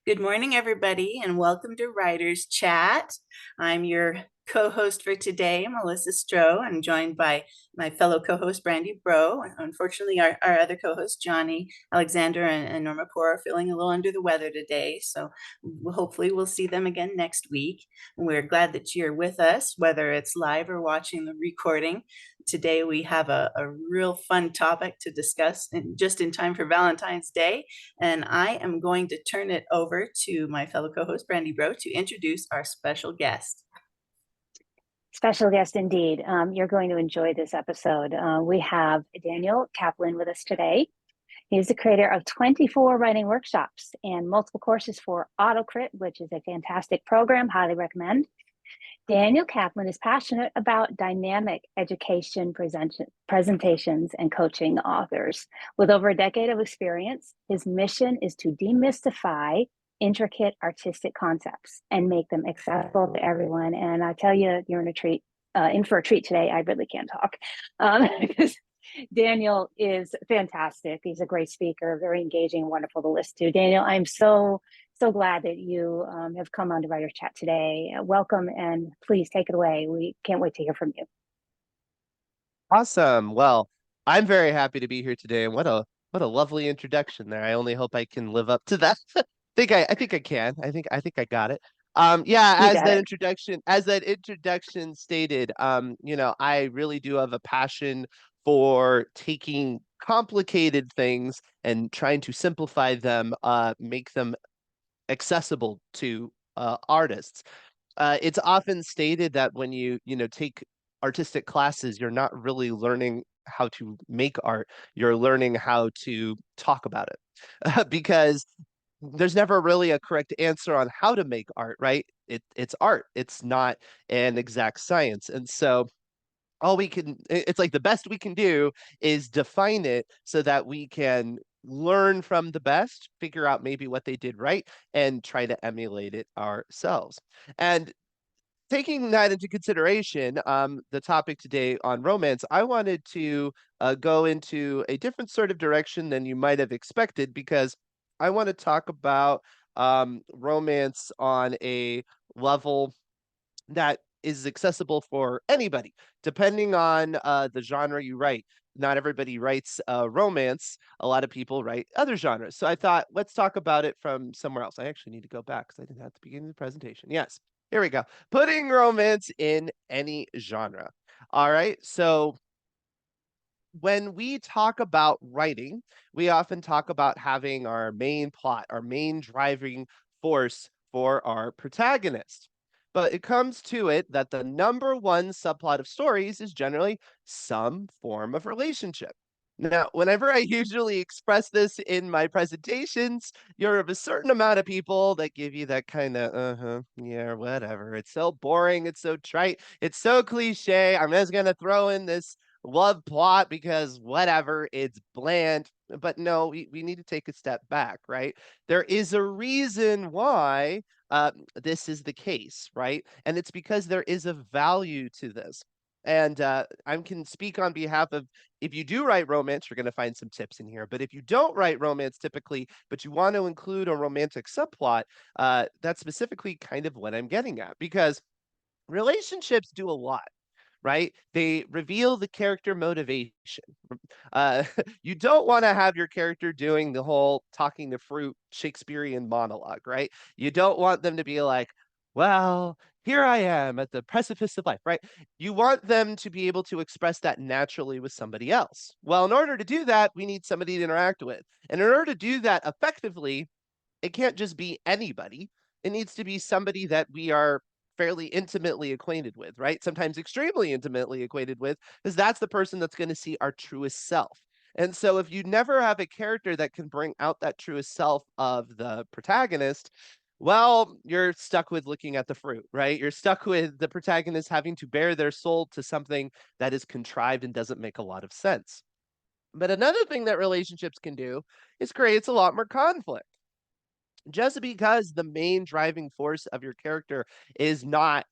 Good morning, everybody, and welcome to Writers Chat. I'm your co-host for today, Melissa Stroh. I'm joined by my fellow co-host, Brandy Bro. Unfortunately, our other co-hosts, Johnny Alexander and Norma Poor, are feeling a little under the weather today, so hopefully we'll see them again next week. And we're glad that you're with us, whether it's live or watching the recording. Today we have a real fun topic to discuss just in time for Valentine's Day. And I am going to turn it over to my fellow co-host, Brandy Bro, to introduce our special guest. Special guest indeed. You're going to enjoy this episode. We have Daniel Kaplan with us today. He's the creator of 24 writing workshops and multiple courses for AutoCrit, which is a fantastic program, highly recommend. Daniel Kaplan is passionate about dynamic education presentations and coaching authors. With over a decade of experience, his mission is to demystify intricate artistic concepts and make them accessible to everyone. And I tell you, you're in for a treat today. I really can't talk because Daniel is fantastic. He's a great speaker, very engaging, wonderful to listen to. Daniel, I'm so glad that you have come on to Writer Chat today. Welcome, and please take it away. We can't wait to hear from you. Awesome. Well, I'm very happy to be here today, and what a lovely introduction there. I only hope I can live up to that. I think I can. I think I got it. Yeah, You as got that it. introduction stated, I really do have a passion for taking complicated things and trying to simplify them, make them accessible to artists. It's often stated that when you take artistic classes, you're not really learning how to make art. You're learning how to talk about it because there's never really a correct answer on how to make art, right? It's art. It's not an exact science. And so it's like the best we can do is define it so that we can learn from the best, figure out maybe what they did right, and try to emulate it ourselves. And taking that into consideration, the topic today on romance, I wanted to go into a different sort of direction than you might have expected because I want to talk about romance on a level that is accessible for anybody, depending on the genre you write. Not everybody writes romance. A lot of people write other genres. So I thought, let's talk about it from somewhere else. I actually need to go back because I didn't have the beginning of the presentation. Yes, here we go. Putting romance in any genre. All right. So when we talk about writing, we often talk about having our main plot, our main driving force for our protagonist. But it comes to it that the number one subplot of stories is generally some form of relationship. Now, whenever I usually express this in my presentations, you're of a certain amount of people that give you that kind of, yeah, whatever. It's so boring. It's so trite. It's so cliche. I'm just going to throw in this love plot because whatever, it's bland. But no, we need to take a step back, right? There is a reason why this is the case, right? And it's because there is a value to this. And I can speak on behalf of if you do write romance, you're going to find some tips in here. But if you don't write romance typically, but you want to include a romantic subplot, that's specifically kind of what I'm getting at because relationships do a lot, right? They reveal the character motivation. Uh, you don't want to have your character doing the whole talking the fruit Shakespearean monologue, right? You don't want them to be like, well, here I am at the precipice of life, right? You want them to be able to express that naturally with somebody else. Well, in order to do that, we need somebody to interact with. And in order to do that effectively, it can't just be anybody. It needs to be somebody that we are fairly intimately acquainted with, right? Sometimes extremely intimately acquainted with, because that's the person that's going to see our truest self. And so if you never have a character that can bring out that truest self of the protagonist, well, you're stuck with looking at the fruit, right? You're stuck with the protagonist having to bare their soul to something that is contrived and doesn't make a lot of sense. But another thing that relationships can do is creates a lot more conflict just because the main driving force of your character is not,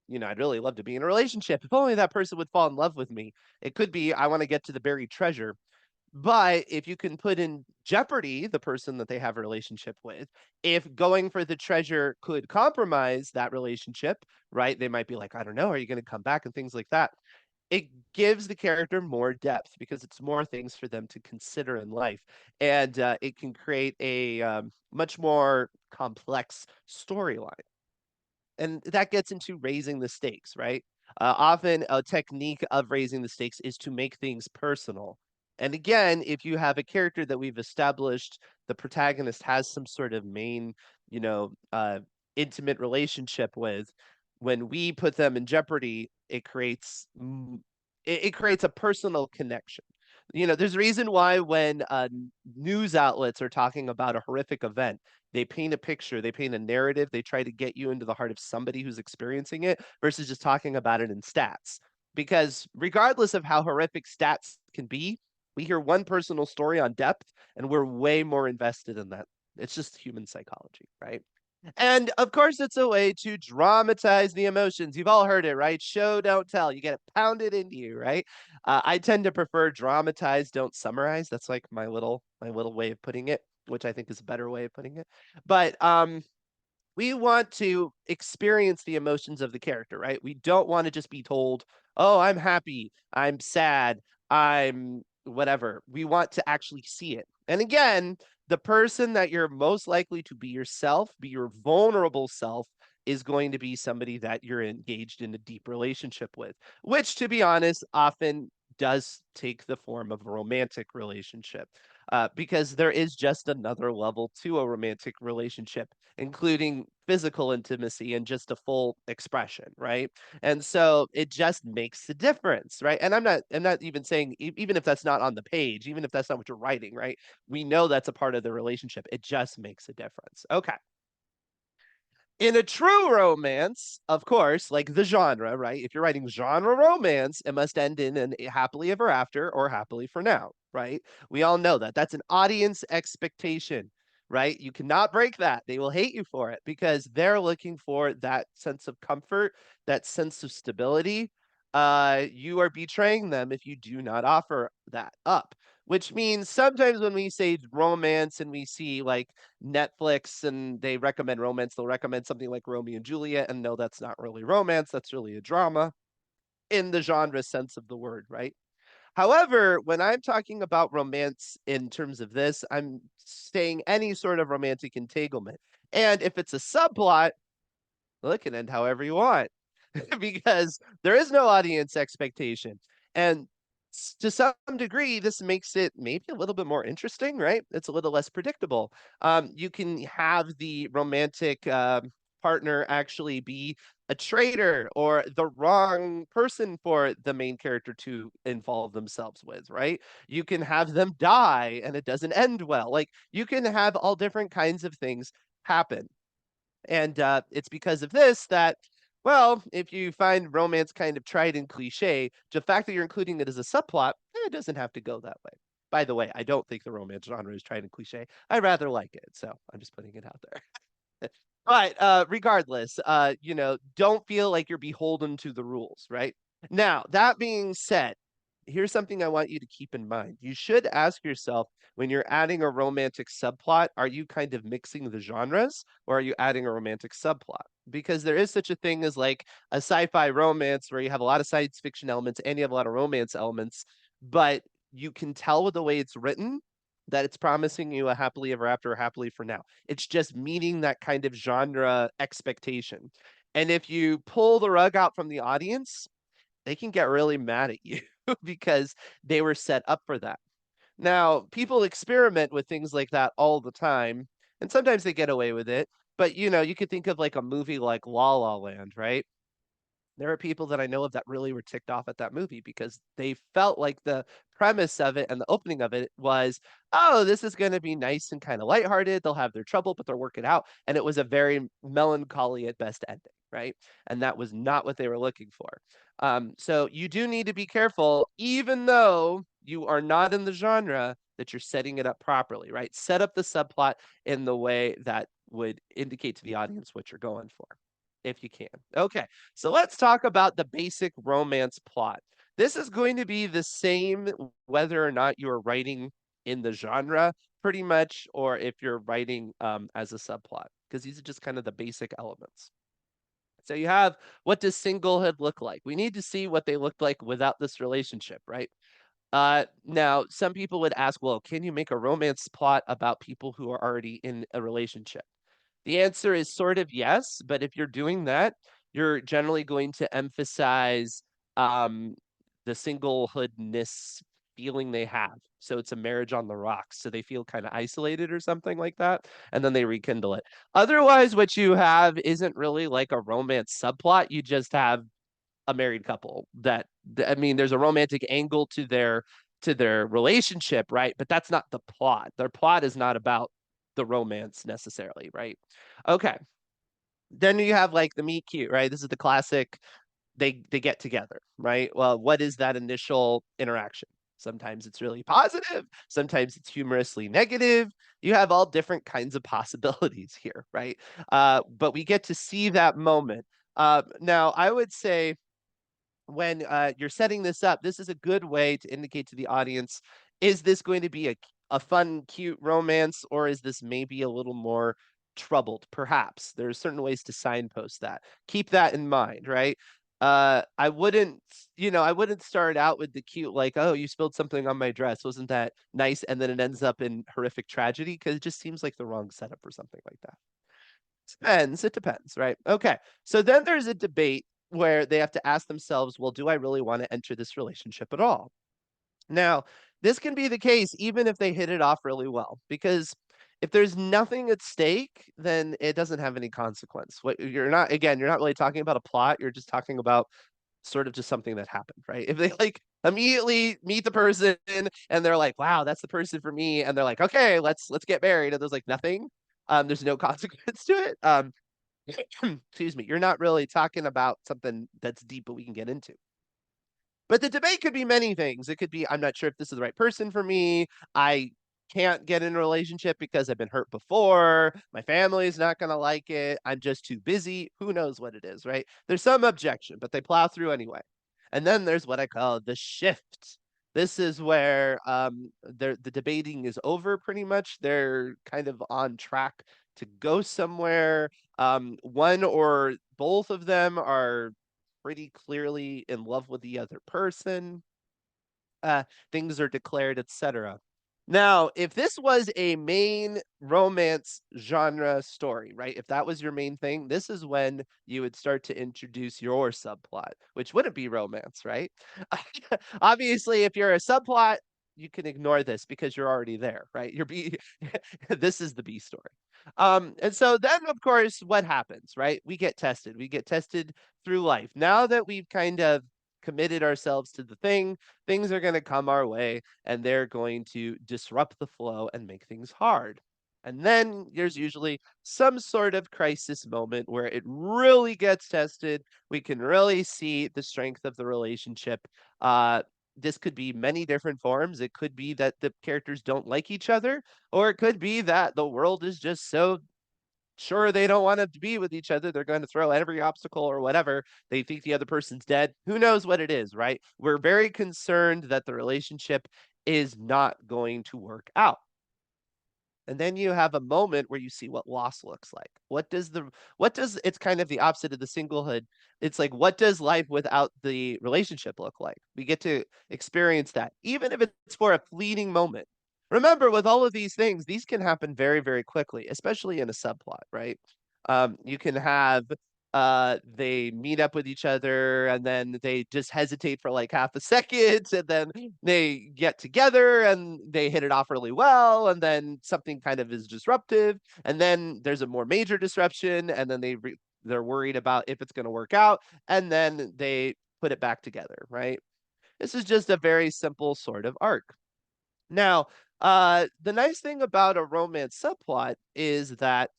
I'd really love to be in a relationship. If only that person would fall in love with me. It could be, I want to get to the buried treasure. But if you can put in jeopardy the person that they have a relationship with, if going for the treasure could compromise that relationship, right? They might be like, I don't know, are you going to come back and things like that. It gives the character more depth because it's more things for them to consider in life. And it can create a much more complex storyline. And that gets into raising the stakes, right? Often a technique of raising the stakes is to make things personal. And again, if you have a character that we've established, the protagonist has some sort of main, you know, intimate relationship with, when we put them in jeopardy, it creates a personal connection. There's a reason why when news outlets are talking about a horrific event, they paint a picture, they paint a narrative, they try to get you into the heart of somebody who's experiencing it versus just talking about it in stats. Because regardless of how horrific stats can be, we hear one personal story on depth and we're way more invested in that. It's just human psychology, right? And of course, it's a way to dramatize the emotions. You've all heard it, right? Show, don't tell. You get it pounded into you, right? I tend to prefer dramatize, don't summarize. That's like my little way of putting it, which I think is a better way of putting it. But we want to experience the emotions of the character, right? We don't want to just be told, oh, I'm happy, I'm sad, I'm whatever. We want to actually see it. And again, the person that you're most likely to be yourself, be your vulnerable self, is going to be somebody that you're engaged in a deep relationship with, which, to be honest, often does take the form of a romantic relationship. Because there is just another level to a romantic relationship, including physical intimacy and just a full expression, right? And so it just makes the difference, right? And I'm not even saying even if that's not on the page, even if that's not what you're writing, right? We know that's a part of the relationship. It just makes a difference. Okay. In a true romance, of course, like the genre, right? If you're writing genre romance, it must end in an happily ever after or happily for now, right? We all know that. That's an audience expectation, right? You cannot break that. They will hate you for it because they're looking for that sense of comfort, that sense of stability. You are betraying them if you do not offer that up, which means sometimes when we say romance and we see like Netflix and they recommend romance, they'll recommend something like Romeo and Juliet. And no, that's not really romance. That's really a drama in the genre sense of the word, right? However, when I'm talking about romance in terms of this, I'm saying any sort of romantic entanglement. And if it's a subplot, well, it can end however you want because there is no audience expectation. And to some degree, this makes it maybe a little bit more interesting, right? It's a little less predictable. You can have the romantic partner actually be a traitor or the wrong person for the main character to involve themselves with, right? You can have them die and it doesn't end well. Like you can have all different kinds of things happen. And it's because of this that, well, if you find romance kind of tried and cliche, the fact that you're including it as a subplot, it doesn't have to go that way. By the way, I don't think the romance genre is tried and cliche. I rather like it, so I'm just putting it out there. But regardless, don't feel like you're beholden to the rules, right? Now, that being said, here's something I want you to keep in mind. You should ask yourself when you're adding a romantic subplot, are you kind of mixing the genres or are you adding a romantic subplot? Because there is such a thing as like a sci-fi romance where you have a lot of science fiction elements and you have a lot of romance elements, but you can tell with the way it's written that it's promising you a happily ever after or happily for now. It's just meeting that kind of genre expectation. And if you pull the rug out from the audience, they can get really mad at you because they were set up for that. Now, people experiment with things like that all the time, and sometimes they get away with it. But you could think of like a movie like La La Land, right? There are people that I know of that really were ticked off at that movie because they felt like the premise of it and the opening of it was, oh, this is going to be nice and kind of lighthearted. They'll have their trouble, but they'll work it out. And it was a very melancholy at best ending, right? And that was not what they were looking for. So you do need to be careful, even though you are not in the genre, that you're setting it up properly, right? Set up the subplot in the way that would indicate to the audience what you're going for, if you can. Okay, so let's talk about the basic romance plot. This is going to be the same whether or not you're writing in the genre pretty much, or if you're writing as a subplot, because these are just kind of the basic elements. So you have, what does singlehood look like? We need to see what they looked like without this relationship, right? Now, some people would ask, well, can you make a romance plot about people who are already in a relationship? The answer is sort of yes, but if you're doing that, you're generally going to emphasize um, the singlehoodness feeling they have. So it's a marriage on the rocks. So they feel kind of isolated or something like that, and then they rekindle it. Otherwise, what you have isn't really like a romance subplot. You just have a married couple that, I mean, there's a romantic angle to their relationship, right? But that's not the plot. Their plot is not about the romance necessarily, right? Okay. Then you have like the meet cute, right? This is the classic, they get together, right? Well, what is that initial interaction? Sometimes it's really positive, sometimes it's humorously negative. You have all different kinds of possibilities here, right? But we get to see that moment. Now, I would say when you're setting this up, this is a good way to indicate to the audience, is this going to be a fun, cute romance, or is this maybe a little more troubled? Perhaps there's certain ways to signpost that. Keep that in mind, right? I wouldn't, I wouldn't start out with the cute, like, oh, you spilled something on my dress. Wasn't that nice? And then it ends up in horrific tragedy, because it just seems like the wrong setup for something like that. It depends, right? Okay. So then there's a debate where they have to ask themselves, well, do I really want to enter this relationship at all? Now, this can be the case even if they hit it off really well, because if there's nothing at stake, then it doesn't have any consequence. What you're not, again, you're not really talking about a plot, you're just talking about sort of just something that happened, right? If they like immediately meet the person and they're like, wow, that's the person for me, and they're like, okay, let's get married, and there's like nothing, there's no consequence to it. Excuse me, you're not really talking about something that's deep, but we can get into. But the debate could be many things. It could be, I'm not sure if this is the right person for me. I can't get in a relationship because I've been hurt before. My family's not going to like it. I'm just too busy. Who knows what it is, right? There's some objection, but they plow through anyway. And then there's what I call the shift. This is where the debating is over pretty much. They're kind of on track to go somewhere. One or both of them are pretty clearly in love with the other person. Uh, Things are declared, etc. Now, if this was a main romance genre story, right? If that was your main thing, this is when you would start to introduce your subplot, which wouldn't be romance, right? Obviously, if you're a subplot, you can ignore this because you're already there, right? You're B this is the B story. And so then of course what happens, right? We get tested. We get tested through life. Now that we've kind of committed ourselves to the thing, things are going to come our way and they're going to disrupt the flow and make things hard. And then there's usually some sort of crisis moment where it really gets tested. We can really see the strength of the relationship. This could be many different forms. It could be that the characters don't like each other, or it could be that the world is just so sure they don't want to be with each other. They're going to throw every obstacle or whatever. They think the other person's dead. Who knows what it is, right? We're very concerned that the relationship is not going to work out. And then you have a moment where you see what loss looks like. It's kind of the opposite of the singlehood. It's like, what does life without the relationship look like? We get to experience that, even if it's for a fleeting moment. Remember, with all of these things, these can happen very, very quickly, especially in a subplot, right? You can have they meet up with each other and then they just hesitate for like half a second and then they get together and they hit it off really well and then something kind of is disruptive and then there's a more major disruption and then they're worried about if it's going to work out and then they put it back together, right? This is just a very simple sort of arc. Now, the nice thing about a romance subplot is that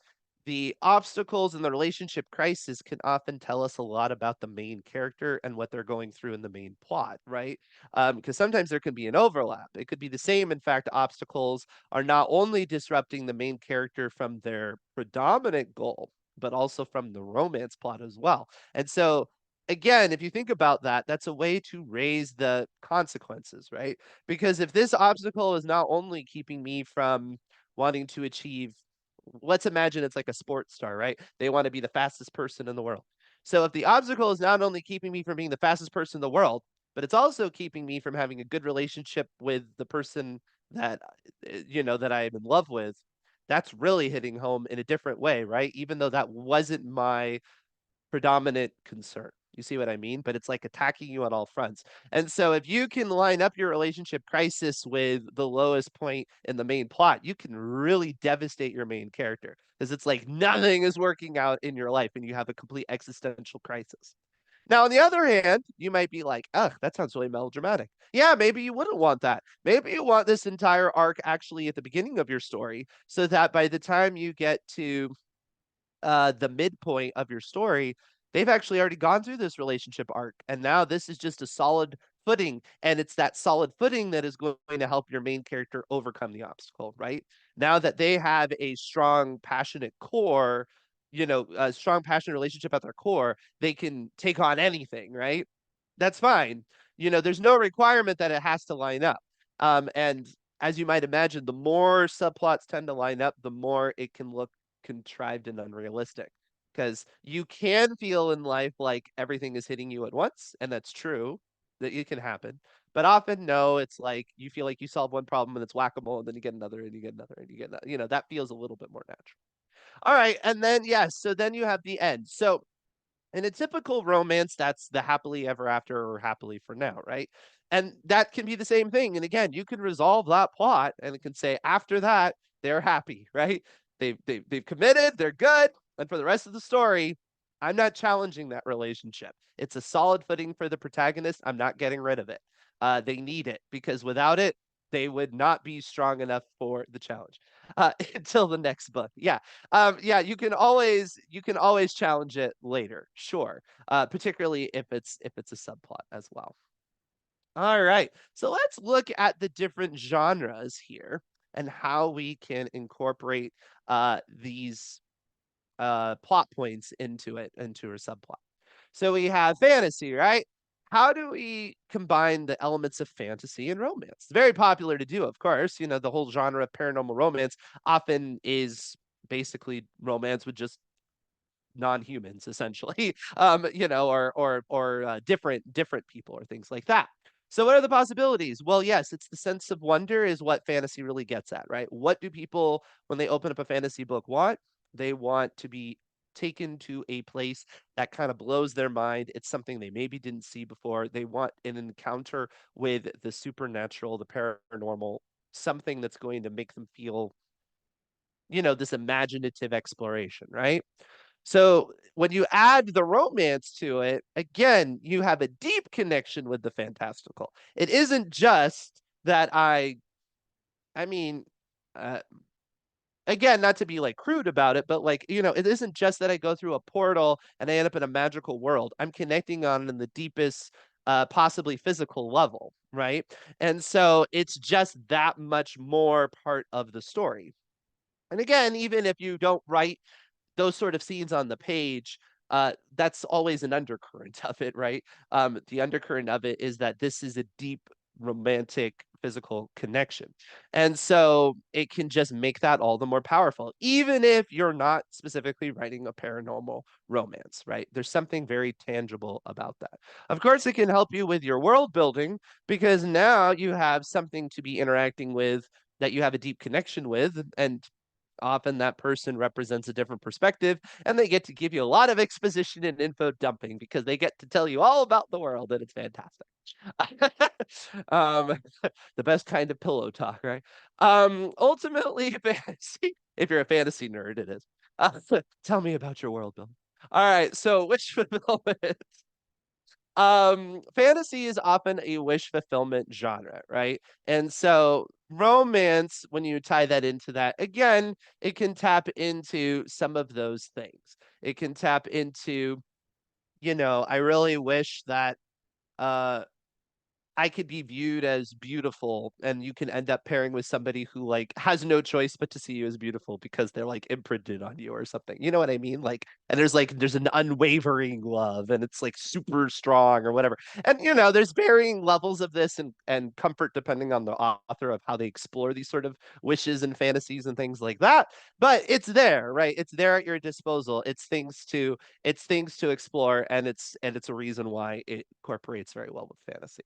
the obstacles in the relationship crisis can often tell us a lot about the main character and what they're going through in the main plot, right? Because sometimes there can be an overlap. It could be the same. In fact, obstacles are not only disrupting the main character from their predominant goal, but also from the romance plot as well. And so again, if you think about that, that's a way to raise the consequences, right? Because if this obstacle is not only keeping me from wanting to achieve, let's imagine it's like a sports star, right? They want to be the fastest person in the world. So if the obstacle is not only keeping me from being the fastest person in the world, but it's also keeping me from having a good relationship with the person that that I am in love with, that's really hitting home in a different way, right? Even though that wasn't my predominant concern. You see what I mean? But it's like attacking you on all fronts. And so if you can line up your relationship crisis with the lowest point in the main plot, you can really devastate your main character because it's like nothing is working out in your life and you have a complete existential crisis. Now, on the other hand, you might be like, ugh, that sounds really melodramatic. Yeah, maybe you wouldn't want that. Maybe you want this entire arc actually at the beginning of your story so that by the time you get to the midpoint of your story, they've actually already gone through this relationship arc. And now this is just a solid footing. And it's that solid footing that is going to help your main character overcome the obstacle, right? Now that they have a strong, passionate core, a strong, passionate relationship at their core, they can take on anything, right? That's fine. There's no requirement that it has to line up. And as you might imagine, the more subplots tend to line up, the more it can look contrived and unrealistic. Because you can feel in life like everything is hitting you at once, and that's true, that it can happen. But often, no, it's like you feel like you solve one problem and it's whack-a-mole, and then you get another, and you get another, and you get another. That feels a little bit more natural. All right, and then yes, so then you have the end. So in a typical romance, that's the happily ever after or happily for now, right? And that can be the same thing. And again, you can resolve that plot and it can say after that, they're happy, right? They've committed, they're good. And for the rest of the story, I'm not challenging that relationship. It's a solid footing for the protagonist. I'm not getting rid of it. They need it because without it, they would not be strong enough for the challenge until the next book. Yeah. Yeah, you can always challenge it later, sure. Particularly if it's a subplot as well. All right. So let's look at the different genres here and how we can incorporate these plot points into a subplot. So we have fantasy, right? How do we combine the elements of fantasy and romance? It's very popular to do, of course. The whole genre of paranormal romance often is basically romance with just non-humans essentially or different people or things like that. So what are the possibilities? Well, yes, it's the sense of wonder is what fantasy really gets at, right? What do people when they open up a fantasy book want? They want to be taken to a place that kind of blows their mind. It's something they maybe didn't see before. They want an encounter with the supernatural, the paranormal, something that's going to make them feel this imaginative exploration, right? So when you add the romance to it, again, you have a deep connection with the fantastical. It isn't just that I mean, uh, again, not to be like crude about it, but like, it isn't just that I go through a portal and I end up in a magical world. I'm connecting on in the deepest, possibly physical level, right? And so it's just that much more part of the story. And again, even if you don't write those sort of scenes on the page, that's always an undercurrent of it, right? The undercurrent of it is that this is a deep romantic physical connection. And so it can just make that all the more powerful, even if you're not specifically writing a paranormal romance, right? There's something very tangible about that. Of course, it can help you with your world building because now you have something to be interacting with that you have a deep connection with. And often that person represents a different perspective and they get to give you a lot of exposition and info dumping because they get to tell you all about the world and it's fantastic. um the best kind of pillow talk, right? Ultimately fantasy, if you're a fantasy nerd, it is. Tell me about your world building. All right, so wish fulfillment. Fantasy is often a wish fulfillment genre, right? And so romance, when you tie that into that, again, it can tap into some of those things. It can tap into, I really wish that uh I could be viewed as beautiful, and you can end up pairing with somebody who like has no choice but to see you as beautiful because they're like imprinted on you or something. You know what I mean? And there's an unwavering love, and it's like super strong or whatever. And there's varying levels of this and comfort depending on the author of how they explore these sort of wishes and fantasies and things like that. But it's there, right? It's there at your disposal. It's things to explore, and it's a reason why it incorporates very well with fantasy.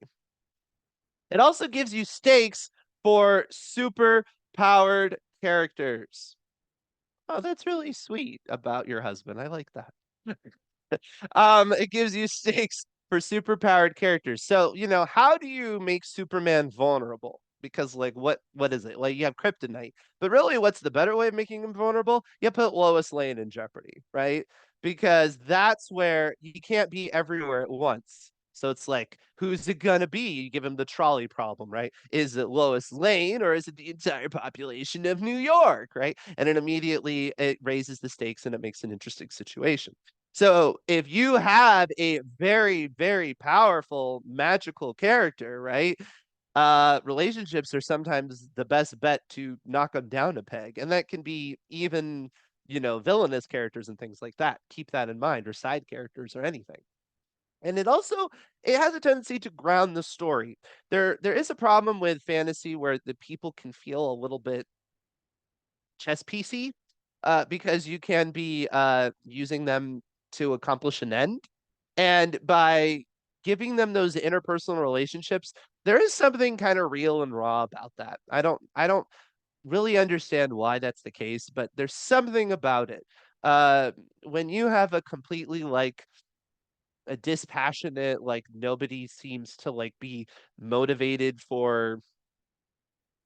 It also gives you stakes for super powered characters. Oh, that's really sweet about your husband. I like that. It gives you stakes for super powered characters. So, how do you make Superman vulnerable? Because like what is it? Like you have kryptonite. But really what's the better way of making him vulnerable? You put Lois Lane in jeopardy, right? Because that's where you can't be everywhere at once. So it's like, who's it gonna be? You give him the trolley problem, right? Is it Lois Lane or is it the entire population of New York, right? And then immediately it raises the stakes and it makes an interesting situation. So if you have a very, very powerful magical character, right? Relationships are sometimes the best bet to knock them down a peg. And that can be even, villainous characters and things like that. Keep that in mind, or side characters or anything. And it has a tendency to ground the story. There is a problem with fantasy where the people can feel a little bit chess piecey, because you can be using them to accomplish an end. And by giving them those interpersonal relationships, there is something kind of real and raw about that. I don't really understand why that's the case, but there's something about it. When you have a completely like a dispassionate, like nobody seems to like be motivated for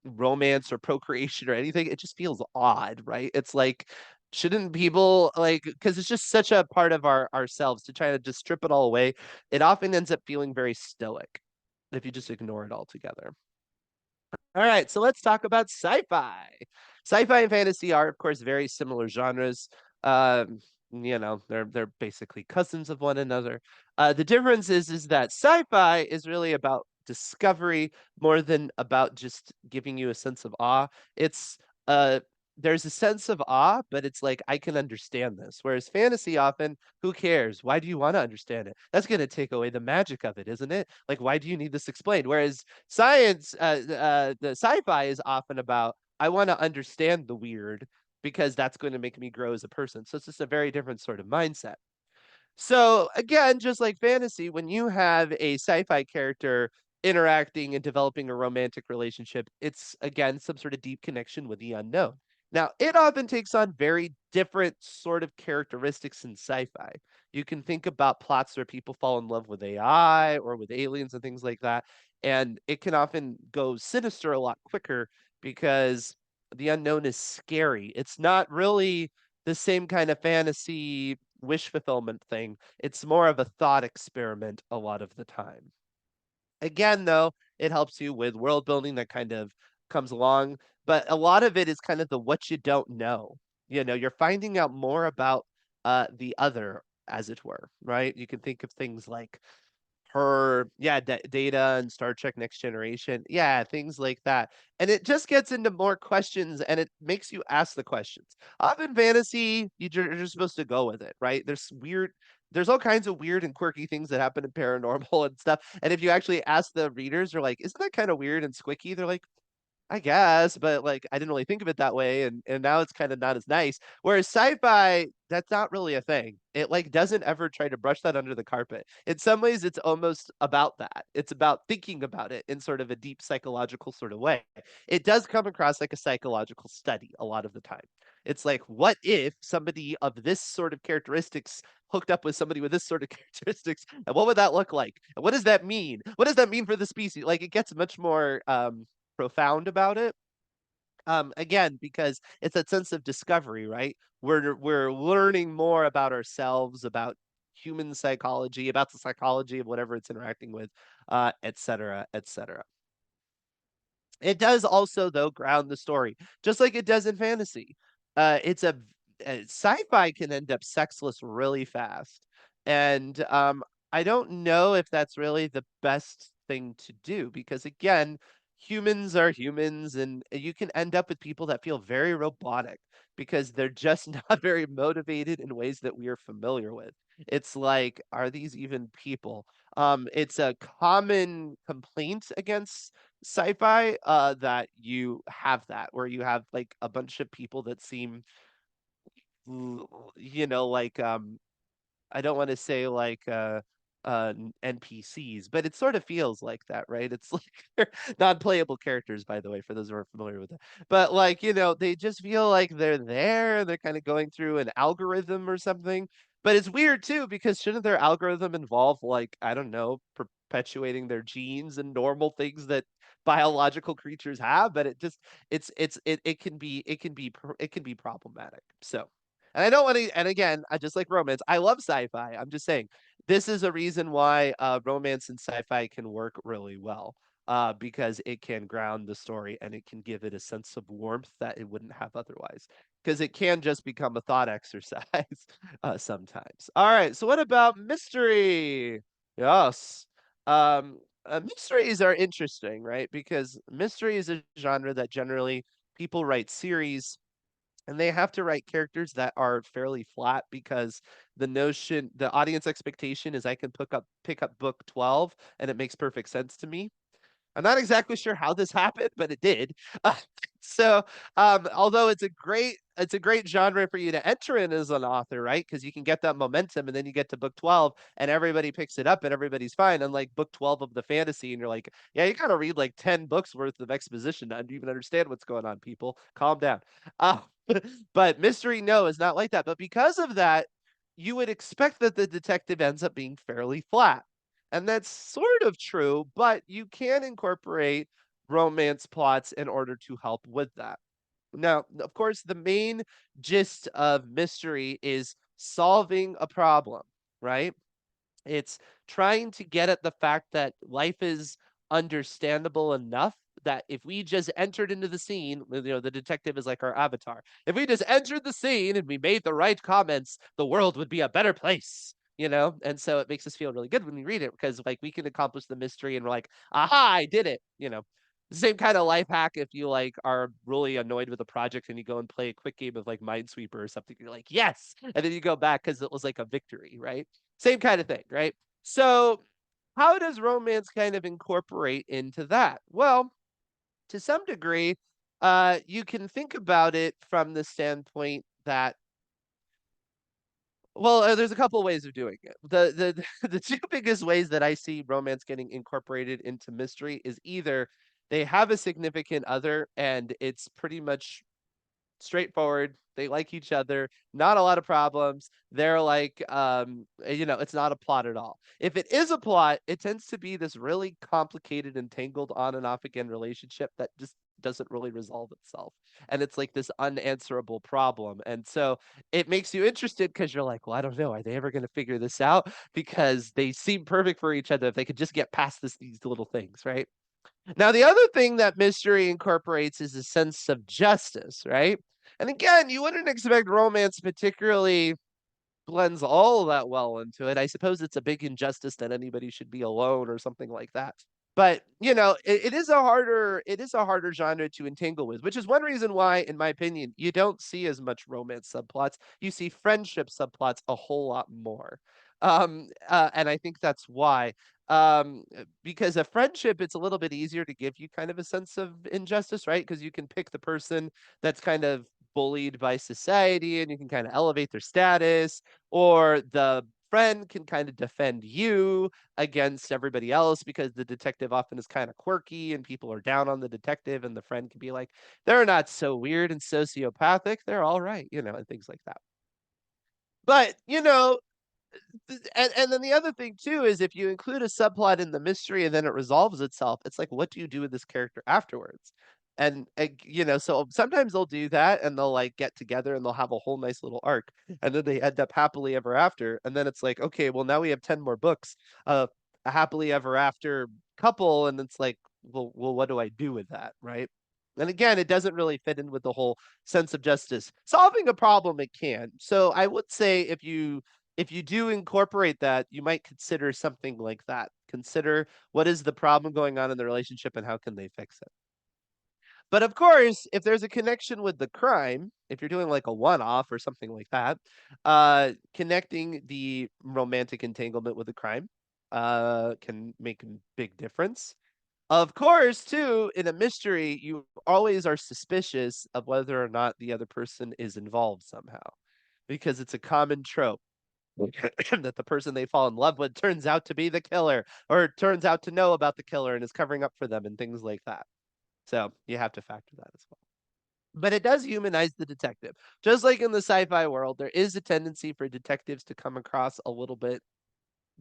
romance or procreation or anything, it just feels odd, right? It's like, shouldn't people like, because it's just such a part of ourselves to try to just strip it all away. It often ends up feeling very stoic if you just ignore it altogether. All right, so let's talk about sci-fi. Sci-fi and fantasy are, of course, very similar genres. They're basically cousins of one another. The difference is that sci-fi is really about discovery more than about just giving you a sense of awe. It's uh there's a sense of awe, but it's like I can understand this. Whereas fantasy often, who cares? Why do you want to understand it? That's going to take away the magic of it, isn't it? Like, why do you need this explained? Whereas the sci-fi is often about I want to understand the weird because that's going to make me grow as a person. So it's just a very different sort of mindset. So again, just like fantasy, when you have a sci-fi character interacting and developing a romantic relationship, it's again some sort of deep connection with the unknown. Now, it often takes on very different sort of characteristics in sci-fi. You can think about plots where people fall in love with AI or with aliens and things like that, and it can often go sinister a lot quicker because the unknown is scary. It's not really the same kind of fantasy wish fulfillment thing. It's more of a thought experiment a lot of the time. Again, though, it helps you with world building that kind of comes along, but a lot of it is kind of the what you don't know. You're finding out more about the other, as it were, right? You can think of things like Data and Star Trek Next Generation. Yeah, things like that. And it just gets into more questions and it makes you ask the questions. Often fantasy, you're just supposed to go with it, right? There's all kinds of weird and quirky things that happen in paranormal and stuff. And if you actually ask the readers, they're like, isn't that kind of weird and squicky? They're like, I guess, but like I didn't really think of it that way, and now it's kind of not as nice. Whereas sci-fi, that's not really a thing. It like doesn't ever try to brush that under the carpet. In some ways, it's almost about that. It's about thinking about it in sort of a deep psychological sort of way. It does come across like a psychological study a lot of the time. It's like, what if somebody of this sort of characteristics hooked up with somebody with this sort of characteristics, and what would that look like? And what does that mean? What does that mean for the species? Like it gets much more profound about it. Again, because it's that sense of discovery, right? We're learning more about ourselves, about human psychology, about the psychology of whatever it's interacting with, et cetera, et cetera. It does also, though, ground the story, just like it does in fantasy. It's sci-fi can end up sexless really fast, and I don't know if that's really the best thing to do because, again, humans are humans, and you can end up with people that feel very robotic because they're just not very motivated in ways that we are familiar with. It's like, are these even people? It's a common complaint against sci-fi that you have that where you have like a bunch of people that seem like I don't want to say like NPCs, but it sort of feels like that, right? It's like they're non-playable characters, by the way, for those who aren't familiar with it. But like, they just feel like they're there, they're kind of going through an algorithm or something. But it's weird too, because shouldn't their algorithm involve like, I don't know, perpetuating their genes and normal things that biological creatures have? But it just it can be it can be problematic. So and I don't want to, and again, I just like romance. I love sci-fi. I'm just saying this is a reason why romance and sci-fi can work really well. Because it can ground the story and it can give it a sense of warmth that it wouldn't have otherwise. Because it can just become a thought exercise sometimes. All right. So what about mystery? Yes. Mysteries are interesting, right? Because mystery is a genre that generally people write series and they have to write characters that are fairly flat because the audience expectation is I can pick up book 12 and it makes perfect sense to me. I'm not exactly sure how this happened, but it did. Uh, although it's a great genre for you to enter in as an author, right? Because you can get that momentum, and then you get to book 12, and everybody picks it up, and everybody's fine. Unlike book 12 of the fantasy, and you're like, yeah, you gotta read like 10 books worth of exposition to even understand what's going on. People, calm down. Uh, but mystery, no, is not like that. But because of that, you would expect that the detective ends up being fairly flat. And that's sort of true, but you can incorporate romance plots in order to help with that. Now, of course, the main gist of mystery is solving a problem, right? It's trying to get at the fact that life is understandable enough that if we just entered into the scene, the detective is like our avatar. If we just entered the scene and we made the right comments, the world would be a better place. And so it makes us feel really good when we read it because like we can accomplish the mystery and we're like, aha, I did it. The same kind of life hack if you like are really annoyed with a project and you go and play a quick game of like Minesweeper or something, you're like, yes, and then you go back because it was like a victory, right? Same kind of thing, right? So, how does romance kind of incorporate into that? Well, to some degree, you can think about it from the standpoint that, well, there's a couple of ways of doing it. The two biggest ways that I see romance getting incorporated into mystery is either they have a significant other and it's pretty much straightforward. They like each other, not a lot of problems. They're like, it's not a plot at all. If it is a plot, it tends to be this really complicated and tangled on and off again relationship that just doesn't really resolve itself. And it's like this unanswerable problem. And so it makes you interested because you're like, well, I don't know. Are they ever going to figure this out? Because they seem perfect for each other if they could just get past these little things, right? Now, the other thing that mystery incorporates is a sense of justice, right? And again, you wouldn't expect romance particularly blends all that well into it. I suppose it's a big injustice that anybody should be alone or something like that. But it is a harder genre to entangle with, which is one reason why, in my opinion, you don't see as much romance subplots. You see friendship subplots a whole lot more. And I think that's why. Because a friendship, it's a little bit easier to give you kind of a sense of injustice, right? Because you can pick the person that's kind of bullied by society and you can kind of elevate their status, or the friend can kind of defend you against everybody else because the detective often is kind of quirky and people are down on the detective, and the friend can be like, they're not so weird and sociopathic, they're all right, and things like that. But and then the other thing too is if you include a subplot in the mystery and then it resolves itself, it's like, what do you do with this character afterwards? And so sometimes they'll do that and they'll like get together and they'll have a whole nice little arc, and then they end up happily ever after. And then it's like, okay, well now we have 10 more books of a happily ever after couple, and it's like, well, what do I do with that, right? And again, it doesn't really fit in with the whole sense of justice. Solving a problem, it can. So I would say if you do incorporate that, you might consider something like that. consider what is the problem going on in the relationship and how can they fix it. But of course, if there's a connection with the crime, if you're doing like a one-off or something like that, connecting the romantic entanglement with the crime can make a big difference. Of course, too, in a mystery, you always are suspicious of whether or not the other person is involved somehow, because it's a common trope that the person they fall in love with turns out to be the killer, or turns out to know about the killer and is covering up for them and things like that. So you have to factor that as well. But it does humanize the detective. Just like in the sci-fi world, there is a tendency for detectives to come across a little bit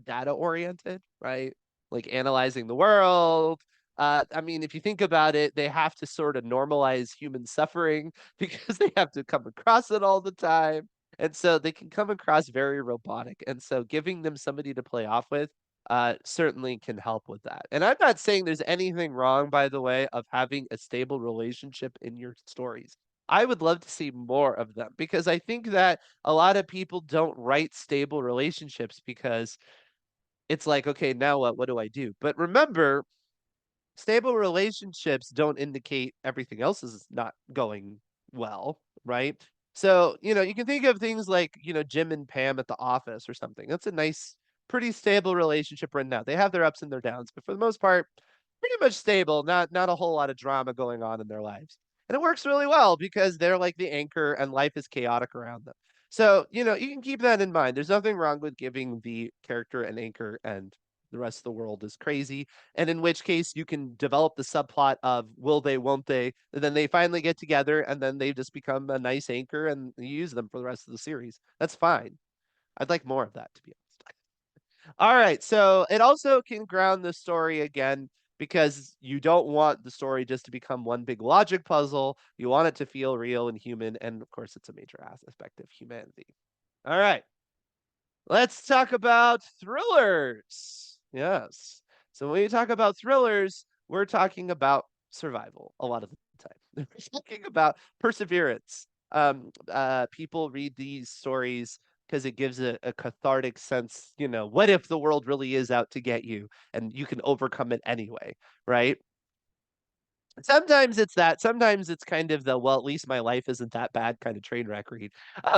data oriented, right? Like analyzing the world. I mean, if you think about it, they have to sort of normalize human suffering because they have to come across it all the time. And so they can come across very robotic. And so giving them somebody to play off with certainly can help with that. And I'm not saying there's anything wrong, by the way, of having a stable relationship in your stories. I would love to see more of them because I think that a lot of people don't write stable relationships because it's like, okay, now what? What do I do? But remember, stable relationships don't indicate everything else is not going well, right? So, you can think of things like, Jim and Pam at the office or something. That's a nice, pretty stable relationship right now. They have their ups and their downs, but for the most part, pretty much stable, not a whole lot of drama going on in their lives. And it works really well because they're like the anchor and life is chaotic around them. So, you can keep that in mind. There's nothing wrong with giving the character an anchor and the rest of the world is crazy. And in which case you can develop the subplot of will they, won't they? And then they finally get together and then they just become a nice anchor and you use them for the rest of the series. That's fine. I'd like more of that, to be honest. All right. So it also can ground the story again because you don't want the story just to become one big logic puzzle. You want it to feel real and human. And of course, it's a major aspect of humanity. All right. Let's talk about thrillers. Yes. So when we talk about thrillers, we're talking about survival a lot of the time. We're talking about perseverance. People read these stories because it gives a cathartic sense, what if the world really is out to get you and you can overcome it anyway, right? Sometimes it's that. Sometimes it's kind of the, well, at least my life isn't that bad kind of train wreck read.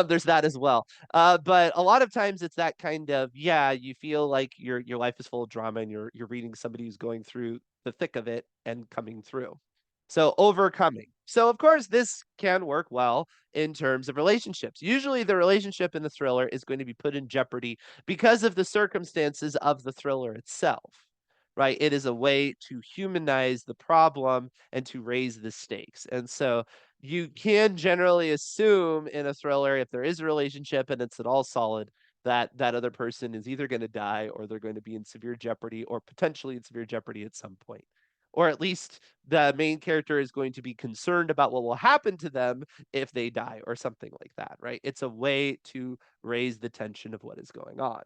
There's that as well. But a lot of times it's that kind of, yeah, you feel like your life is full of drama and you're reading somebody who's going through the thick of it and coming through. So overcoming. So of course this can work well in terms of relationships. Usually the relationship in the thriller is going to be put in jeopardy because of the circumstances of the thriller itself. Right? It is a way to humanize the problem and to raise the stakes. And so you can generally assume in a thriller, if there is a relationship and it's at all solid, that that other person is either going to die or they're going to be in severe jeopardy or potentially in severe jeopardy at some point. Or at least the main character is going to be concerned about what will happen to them if they die or something like that, right? It's a way to raise the tension of what is going on,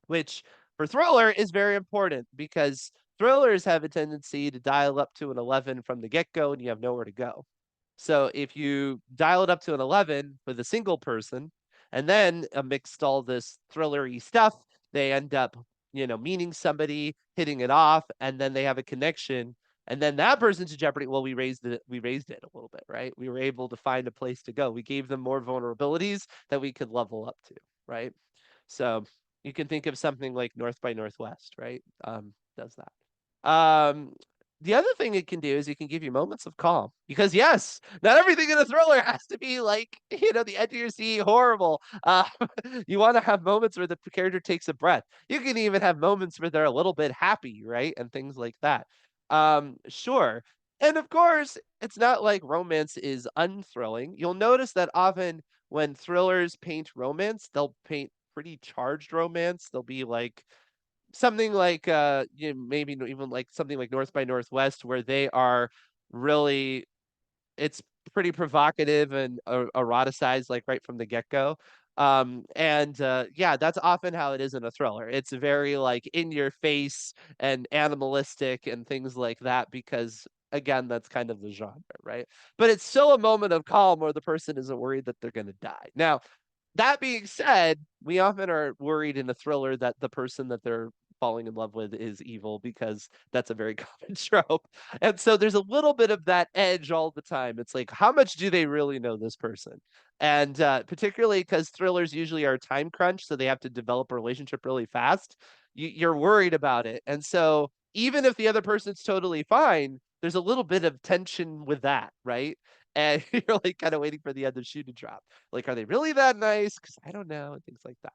which for thriller is very important because thrillers have a tendency to dial up to an 11 from the get-go and you have nowhere to go. So if you dial it up to an 11 with a single person and then amidst all this thrillery stuff, they end up, meeting somebody, hitting it off, and then they have a connection. And then that person's in jeopardy. Well, we raised it a little bit, right? We were able to find a place to go. We gave them more vulnerabilities that we could level up to, right? So you can think of something like North by Northwest, right? Does that. The other thing it can do is it can give you moments of calm because yes, not everything in a thriller has to be like, the edge of your seat, horrible. You want to have moments where the character takes a breath. You can even have moments where they're a little bit happy, right? And things like that. Sure. And of course, it's not like romance is unthrilling. You'll notice that often when thrillers paint romance, they'll paint pretty charged romance. They'll be like something like maybe even like something like North by Northwest where they are really it's pretty provocative and eroticized like right from the get-go. And yeah, that's often how it is in a thriller. It's very like in your face and animalistic and things like that because again, that's kind of the genre, right? But it's still a moment of calm where the person isn't worried that they're going to die. Now, that being said, we often are worried in a thriller that the person that they're falling in love with is evil, because that's a very common trope. And so there's a little bit of that edge all the time. It's like, how much do they really know this person? And particularly because thrillers usually are time crunch, so they have to develop a relationship really fast. You're worried about it. And so even if the other person's totally fine, there's a little bit of tension with that, right? And you're like kind of waiting for the other shoe to drop. Like, are they really that nice? Because I don't know, and things like that.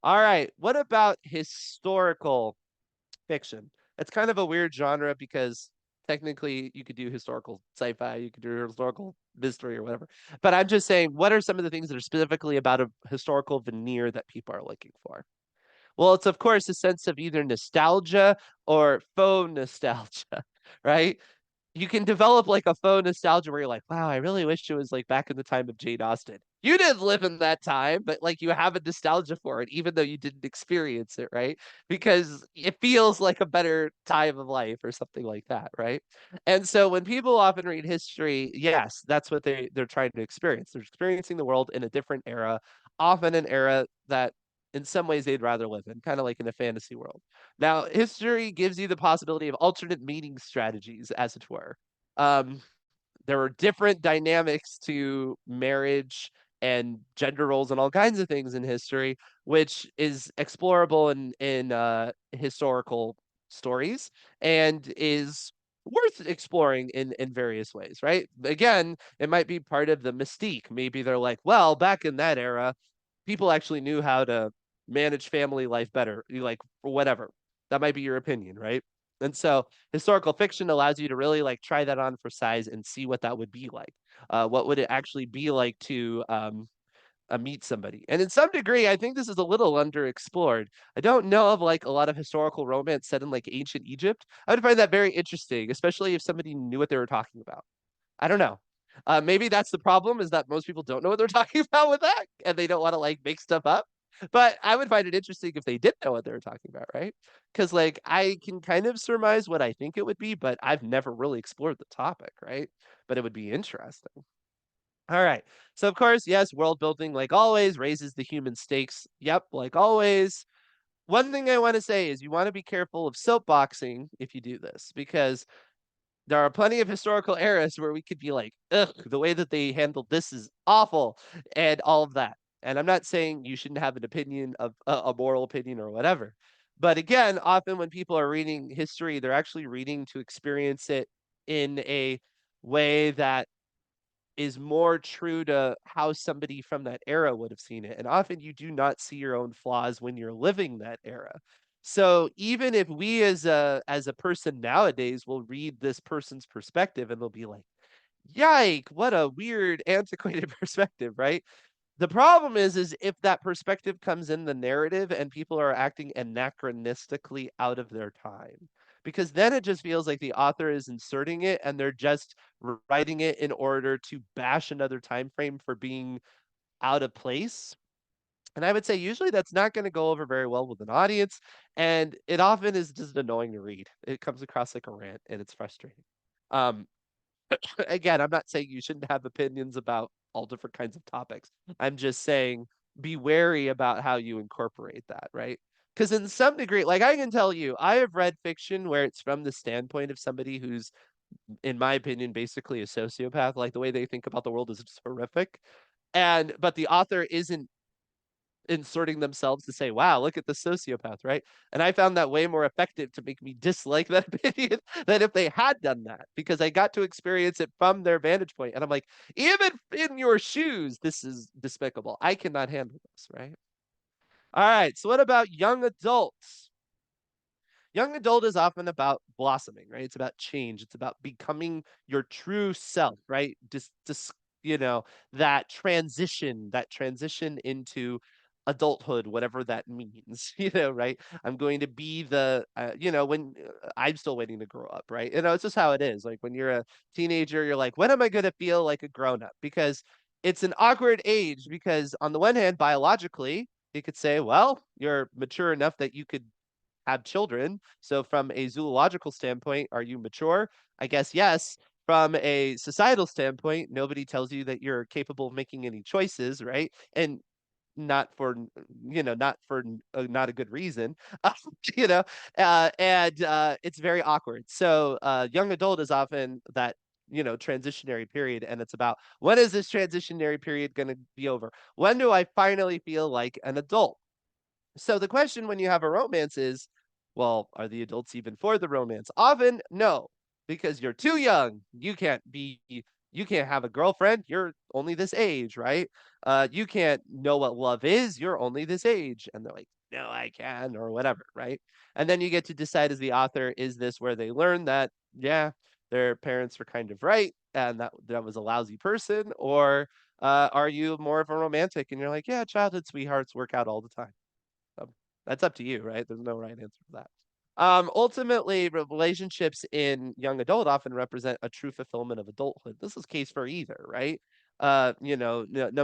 All right. What about historical fiction? It's kind of a weird genre because technically you could do historical sci-fi, you could do historical mystery or whatever. But I'm just saying, what are some of the things that are specifically about a historical veneer that people are looking for? Well, it's of course a sense of either nostalgia or faux nostalgia, right? You can develop like a faux nostalgia where you're like, wow, I really wish it was like back in the time of Jane Austen. You didn't live in that time, but like you have a nostalgia for it, even though you didn't experience it, right? Because it feels like a better time of life or something like that, right? And so when people often read history, yes, that's what they're trying to experience. They're experiencing the world in a different era, often an era that in some ways they'd rather live in, kind of like in a fantasy world. Now, history gives you the possibility of alternate meaning strategies, as it were. Um, there are different dynamics to marriage and gender roles and all kinds of things in history, which is explorable in historical stories and is worth exploring in various ways, right? Again, it might be part of the mystique. Maybe they're like, well, back in that era, people actually knew how to manage family life better, you like, or whatever. That might be your opinion, right? And so historical fiction allows you to really like try that on for size and see what that would be like. What would it actually be like to meet somebody? And in some degree, I think this is a little underexplored. I don't know of like a lot of historical romance set in like ancient Egypt. I would find that very interesting, especially if somebody knew what they were talking about. I don't know. Maybe that's the problem, is that most people don't know what they're talking about with that, and they don't want to like make stuff up. But I would find it interesting if they did know what they were talking about, right? Because like I can kind of surmise what I think it would be, but I've never really explored the topic, right? But it would be interesting. All right. So of course, yes, world building, like always, raises the human stakes. Yep, like always. One thing I want to say is you want to be careful of soapboxing if you do this, because there are plenty of historical eras where we could be like, ugh, the way that they handled this is awful, and all of that. And I'm not saying you shouldn't have an opinion of a moral opinion or whatever. But again, often when people are reading history, they're actually reading to experience it in a way that is more true to how somebody from that era would have seen it. And often you do not see your own flaws when you're living that era. So even if we as a person nowadays will read this person's perspective and they'll be like, yike, what a weird antiquated perspective, right? The problem is if that perspective comes in the narrative and people are acting anachronistically out of their time, because then it just feels like the author is inserting it and they're just writing it in order to bash another time frame for being out of place. And I would say usually that's not going to go over very well with an audience, and it often is just annoying to read. It comes across like a rant and it's frustrating. Um, again, I'm not saying you shouldn't have opinions about all different kinds of topics. I'm just saying be wary about how you incorporate that, right? Because in some degree, like I can tell you, I have read fiction where it's from the standpoint of somebody who's, in my opinion, basically a sociopath. Like the way they think about the world is just horrific. And but the author isn't inserting themselves to say, wow, look at the sociopath, right? And I found that way more effective to make me dislike that opinion than if they had done that, because I got to experience it from their vantage point. And I'm like, even in your shoes, this is despicable. I cannot handle this, right? All right. So what about young adults? Young adult is often about blossoming, right? It's about change. It's about becoming your true self, right? Just you know, that transition into adulthood, whatever that means, right? I'm going to be when I'm still waiting to grow up, right? It's just how it is. Like when you're a teenager, you're like, when am I going to feel like a grown up? Because it's an awkward age, because on the one hand, biologically, you could say, well, you're mature enough that you could have children. So from a zoological standpoint, are you mature? I guess yes. From a societal standpoint, nobody tells you that you're capable of making any choices, right? And not for not a good reason, you know, and it's very awkward. So young adult is often that transitionary period, and it's about when is this transitionary period going to be over? When do I finally feel like an adult? So the question when you have a romance is, well, are the adults even for the romance? Often, no, because you're too young. You can't have a girlfriend. You're only this age, right? You can't know what love is. You're only this age. And they're like, no, I can, or whatever, right? And then you get to decide as the author, is this where they learn that, yeah, their parents were kind of right and that was a lousy person, or are you more of a romantic and you're like, yeah, childhood sweethearts work out all the time. Um, that's up to you, right? There's no right answer for that. Ultimately, relationships in young adult often represent a true fulfillment of adulthood. This is case for either, right? No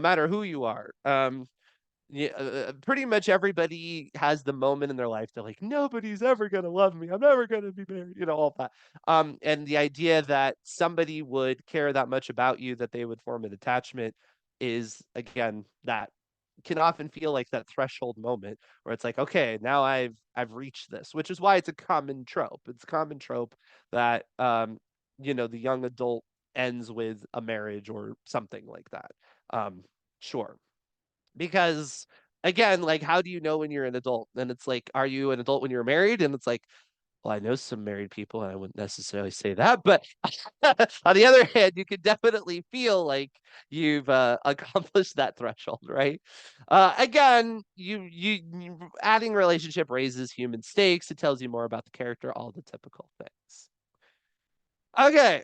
matter who you are. Yeah, pretty much everybody has the moment in their life they're like, nobody's ever gonna love me. I'm never gonna be married. All that. And the idea that somebody would care that much about you that they would form an attachment is again that can often feel like that threshold moment where it's like, okay, now I've reached this, which is why it's a common trope. It's a common trope that the young adult ends with a marriage or something like that. Sure. Because again, like how do you know when you're an adult? And it's like, are you an adult when you're married? And it's like, well, I know some married people, and I wouldn't necessarily say that, but on the other hand, you can definitely feel like you've accomplished that threshold, right? Again, adding relationship raises human stakes. It tells you more about the character, all the typical things. Okay,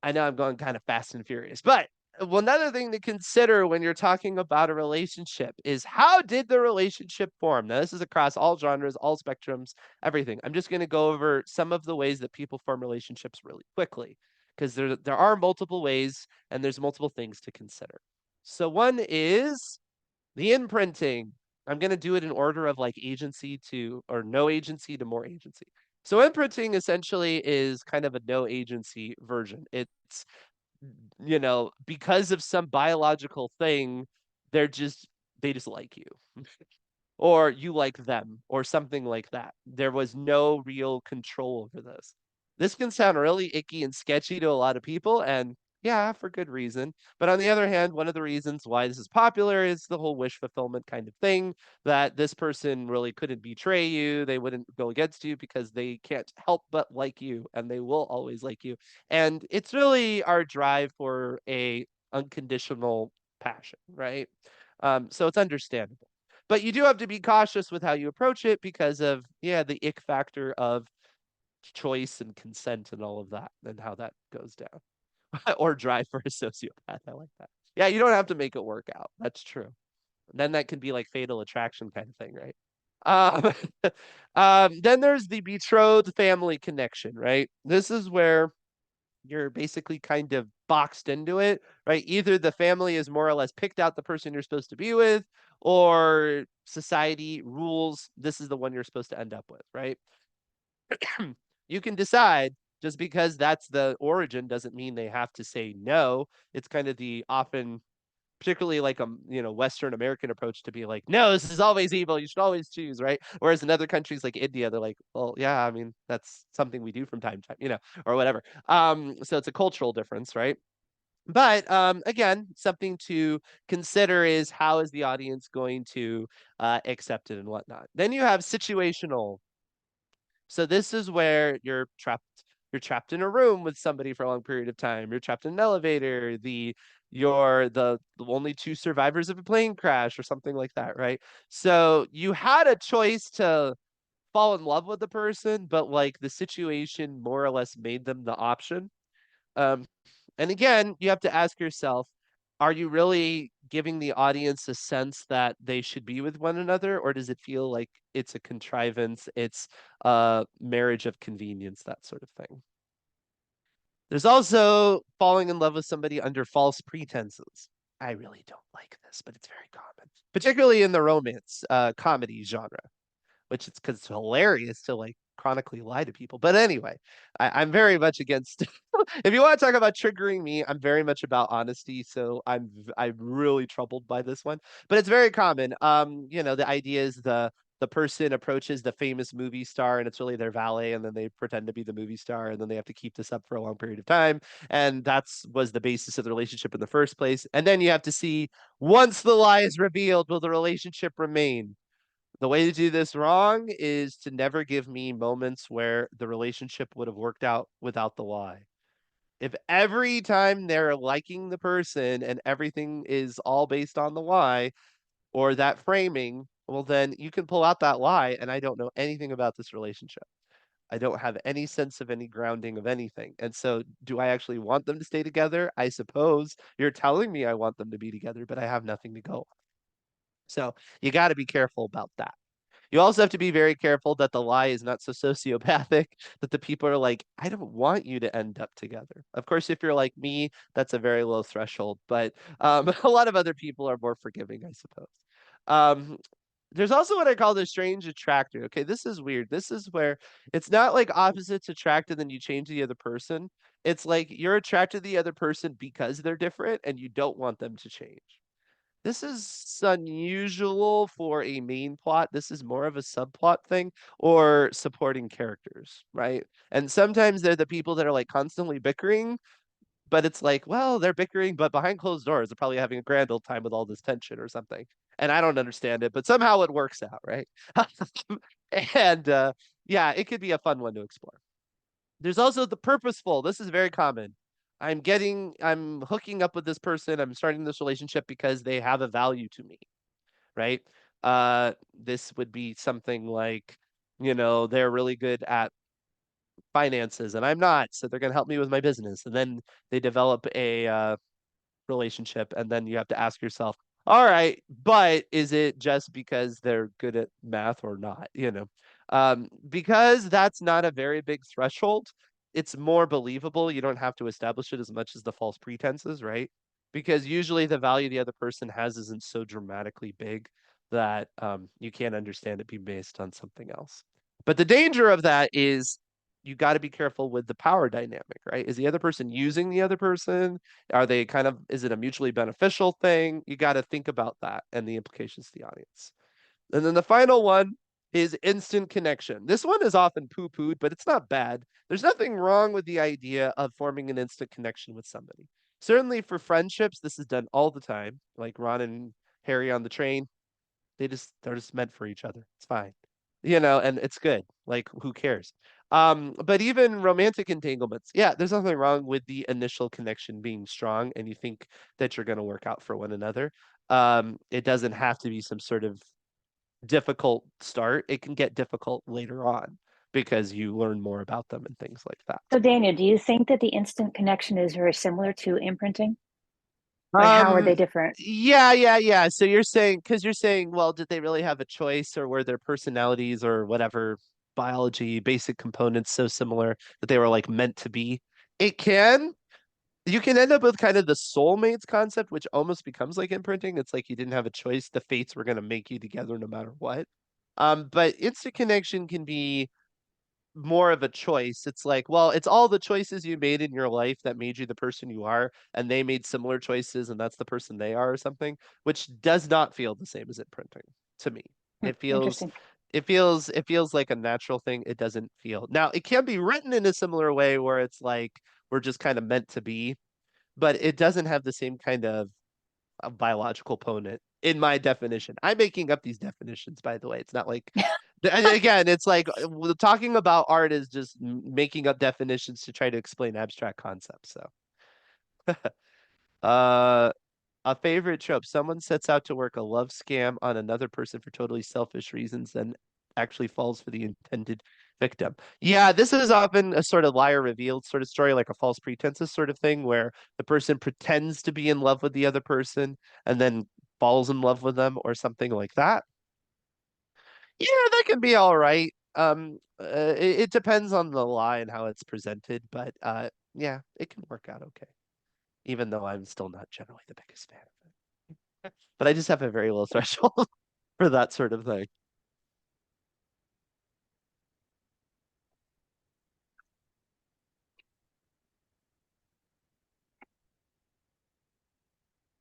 I know I'm going kind of fast and furious, but another thing to consider when you're talking about a relationship is how did the relationship form? Now, this is across all genres, all spectrums, everything. I'm just going to go over some of the ways that people form relationships really quickly because there are multiple ways and there's multiple things to consider. So one is the imprinting. I'm going to do it in order of like agency to or no agency to more agency. So imprinting essentially is kind of a no agency version. It's because of some biological thing, they just like you or you like them or something like that. There was no real control over this. This can sound really icky and sketchy to a lot of people, and yeah, for good reason. But on the other hand, one of the reasons why this is popular is the whole wish fulfillment kind of thing that this person really couldn't betray you. They wouldn't go against you because they can't help but like you and they will always like you. And it's really our drive for a unconditional passion, right? So it's understandable. But you do have to be cautious with how you approach it because of, yeah, the ick factor of choice and consent and all of that and how that goes down. Or drive for a sociopath. I like that. Yeah, you don't have to make it work out. That's true. Then that could be like fatal attraction kind of thing, right? Um, then there's the betrothed family connection, right? This is where you're basically kind of boxed into it, right? Either the family is more or less picked out the person you're supposed to be with, or society rules this is the one you're supposed to end up with, right? You can decide just because that's the origin doesn't mean they have to say no. It's kind of the often particularly like a Western American approach to be like, no, this is always evil. You should always choose, right? Whereas in other countries like India, they're like, well, yeah, I mean, that's something we do from time to time, or whatever. So it's a cultural difference, right? But again, something to consider is how is the audience going to accept it and whatnot. Then you have situational. So this is where you're trapped in a room with somebody for a long period of time. You're trapped in an elevator. You're the only two survivors of a plane crash or something like that, right? So you had a choice to fall in love with the person, but like the situation more or less made them the option. Um, and again, you have to ask yourself, are you really giving the audience a sense that they should be with one another, or does it feel like it's a contrivance, it's a marriage of convenience, that sort of thing? There's also falling in love with somebody under false pretenses. I really don't like this, but it's very common, particularly in the romance comedy genre. which it's because it's hilarious to like chronically lie to people. But anyway, I'm very much against if you want to talk about triggering me, I'm very much about honesty. So I'm really troubled by this one. But it's very common. The idea is the person approaches the famous movie star and it's really their valet, and then they pretend to be the movie star, and then they have to keep this up for a long period of time. And that's was the basis of the relationship in the first place. And then you have to see, once the lie is revealed, will the relationship remain? The way to do this wrong is to never give me moments where the relationship would have worked out without the lie. If every time they're liking the person and everything is all based on the lie or that framing, well, then you can pull out that lie, and I don't know anything about this relationship. I don't have any sense of any grounding of anything. And so, do I actually want them to stay together? I suppose you're telling me I want them to be together, but I have nothing to go. So, you got to be careful about that. You also have to be very careful that the lie is not so sociopathic that the people are like, I don't want you to end up together. Of course, if you're like me, that's a very low threshold, but a lot of other people are more forgiving, I suppose. Um, there's also what I call the strange attractor. Okay, this is weird. This is where it's not like opposites attract and then you change the other person. It's like you're attracted to the other person because they're different and you don't want them to change. This is unusual for a main plot. This is more of a subplot thing or supporting characters, right? And sometimes they're the people that are like constantly bickering, but it's like, well, they're bickering, but behind closed doors, they're probably having a grand old time with all this tension or something. And I don't understand it, but somehow it works out, right? and yeah, it could be a fun one to explore. There's also the purposeful. This is very common. I'm hooking up with this person. I'm starting this relationship because they have a value to me, right? This would be something like, they're really good at finances and I'm not, so they're going to help me with my business. And then they develop a relationship, and then you have to ask yourself, all right, but is it just because they're good at math or not? Because that's not a very big threshold, it's more believable. You don't have to establish it as much as the false pretenses, right? Because usually the value the other person has isn't so dramatically big that you can't understand it being based on something else. But the danger of that is you got to be careful with the power dynamic, right? Is the other person using the other person? Are they is it a mutually beneficial thing? You got to think about that and the implications to the audience. And then the final one is instant connection. This one is often poo-pooed, but it's not bad. There's nothing wrong with the idea of forming an instant connection with somebody. Certainly for friendships, this is done all the time, like Ron and Harry on the train. They're just meant for each other. It's fine. And it's good. Like, who cares? But even romantic entanglements, yeah, there's nothing wrong with the initial connection being strong and you think that you're going to work out for one another. It doesn't have to be some sort of difficult start. It can get difficult later on because you learn more about them and things like that. So, Daniel, do you think that the instant connection is very similar to imprinting? Like, how are Um, they different? yeah. So you're saying, well, did they really have a choice, or were their personalities or whatever biology basic components so similar that they were like meant to be? It can. You can end up with kind of the soulmates concept, which almost becomes like imprinting. It's like you didn't have a choice. The fates were going to make you together no matter what. But instant connection can be more of a choice. It's like, well, it's all the choices you made in your life that made you the person you are, and they made similar choices, and that's the person they are, or something, which does not feel the same as imprinting to me. It feels Interesting. it feels like a natural thing. It doesn't feel. Now, it can be written in a similar way where it's like we're just kind of meant to be, but it doesn't have the same kind of a biological opponent in my definition. I'm making up these definitions, by the way. It's not like, and again, it's like talking about art is just making up definitions to try to explain abstract concepts. So, uh, a favorite trope: someone sets out to work a love scam on another person for totally selfish reasons, then actually falls for the intended victim. Yeah, this is often a sort of liar revealed sort of story, like a false pretenses sort of thing, where the person pretends to be in love with the other person and then falls in love with them or something like that. Yeah, that can be all right. It depends on the lie and how it's presented, but yeah, it can work out okay, even though I'm still not generally the biggest fan of it. But I just have a very low threshold for that sort of thing.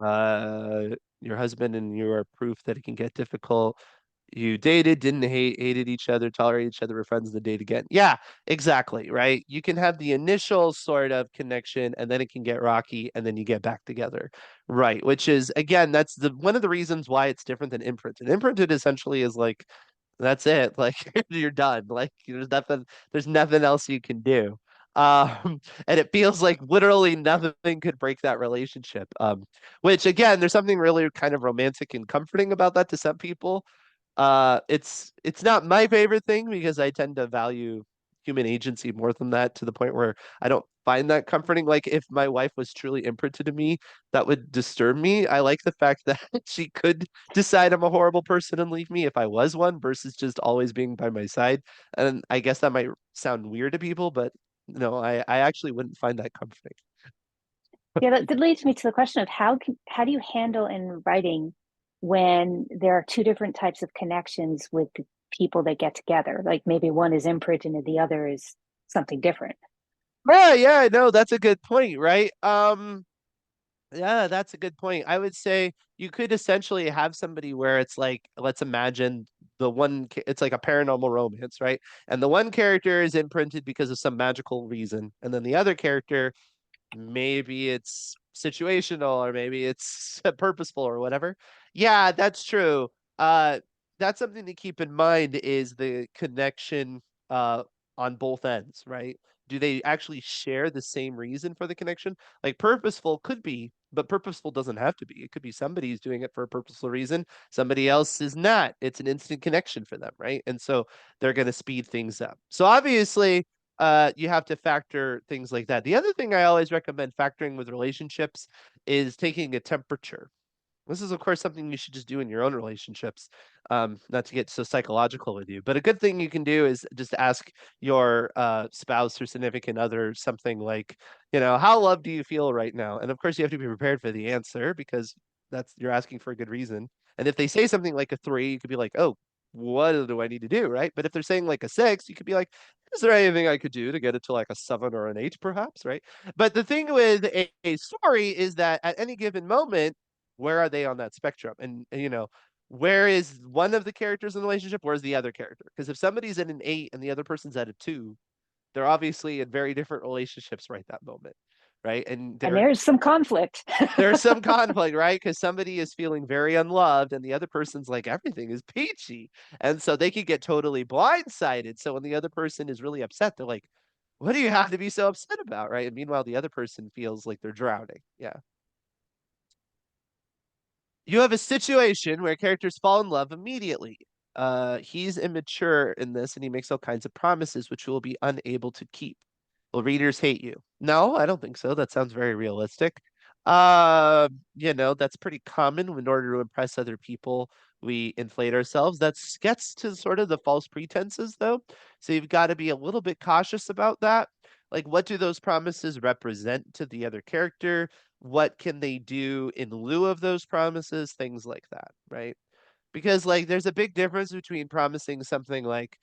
Your husband and you are proof that it can get difficult. You dated, didn't hated each other, tolerated each other, were friends, the date again. Yeah, exactly, right? You can have the initial sort of connection and then it can get rocky and then you get back together. Right, which is again, that's the one of the reasons why it's different than imprinted. Imprinted essentially is like that's it. Like you're done. Like there's nothing else you can do. And it feels like literally nothing could break that relationship. Which again, there's something really kind of romantic and comforting about that to some people. It's not my favorite thing because I tend to value human agency more than that to the point where I don't find that comforting. Like if my wife was truly imprinted to me, that would disturb me. I like the fact that she could decide I'm a horrible person and leave me if I was one versus just always being by my side. And I guess that might sound weird to people, but no, I actually wouldn't find that comforting. Yeah, that leads me to the question of how do you handle in writing when there are two different types of connections with the people that get together? Like maybe one is imprint and the other is something different. Yeah, no, that's a good point, right? Yeah, that's a good point. I would say you could essentially have somebody where it's like, let's imagine it's like a paranormal romance, right? And the one character is imprinted because of some magical reason, and then the other character, maybe it's situational or maybe it's purposeful or whatever. Yeah, that's true. Uh, that's something to keep in mind is the connection on both ends, right? Do they actually share the same reason for the connection? Like purposeful could be, but purposeful doesn't have to be. It could be somebody's doing it for a purposeful reason, somebody else is not. It's an instant connection for them, right? And so they're going to speed things up. So obviously, you have to factor things like that. The other thing I always recommend factoring with relationships is taking a temperature. This is, of course, something you should just do in your own relationships, not to get so psychological with you. But a good thing you can do is just ask your spouse or significant other something like, how loved do you feel right now? And of course, you have to be prepared for the answer because you're asking for a good reason. And if they say something like a 3, you could be like, oh, what do I need to do? Right. But if they're saying like a 6, you could be like, is there anything I could do to get it to like a 7 or an 8, perhaps? Right. But the thing with a story is that at any given moment, where are they on that spectrum? And where is one of the characters in the relationship? Where's the other character? Because if somebody's at an 8 and the other person's at a 2, they're obviously in very different relationships right that moment, right? And And there's some conflict. there's some conflict, right? Because somebody is feeling very unloved and the other person's like, everything is peachy. And so they could get totally blindsided. So when the other person is really upset, they're like, what do you have to be so upset about? Right. And meanwhile, the other person feels like they're drowning. Yeah. You have a situation where characters fall in love immediately. He's immature in this and he makes all kinds of promises which he will be unable to keep. Will readers hate you? No, I don't think so. That sounds very realistic. That's pretty common. In order to impress other people, we inflate ourselves. That gets to sort of the false pretenses, though. So you've got to be a little bit cautious about that. Like, what do those promises represent to the other character? What can they do in lieu of those promises? Things like that, right? Because, like, there's a big difference between promising something like,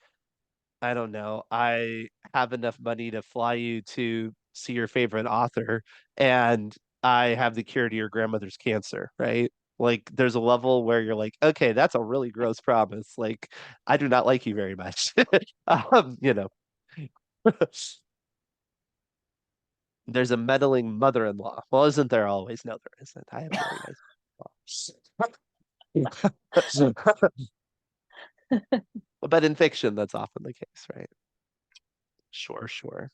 I don't know, I have enough money to fly you to see your favorite author, and I have the cure to your grandmother's cancer, right? Like, there's a level where you're like, okay, that's a really gross promise. Like, I do not like you very much. um, you know, there's a meddling mother-in-law. Well, isn't there always? No, there isn't. I have a very nice mother. But in fiction, that's often the case, right? Sure, sure.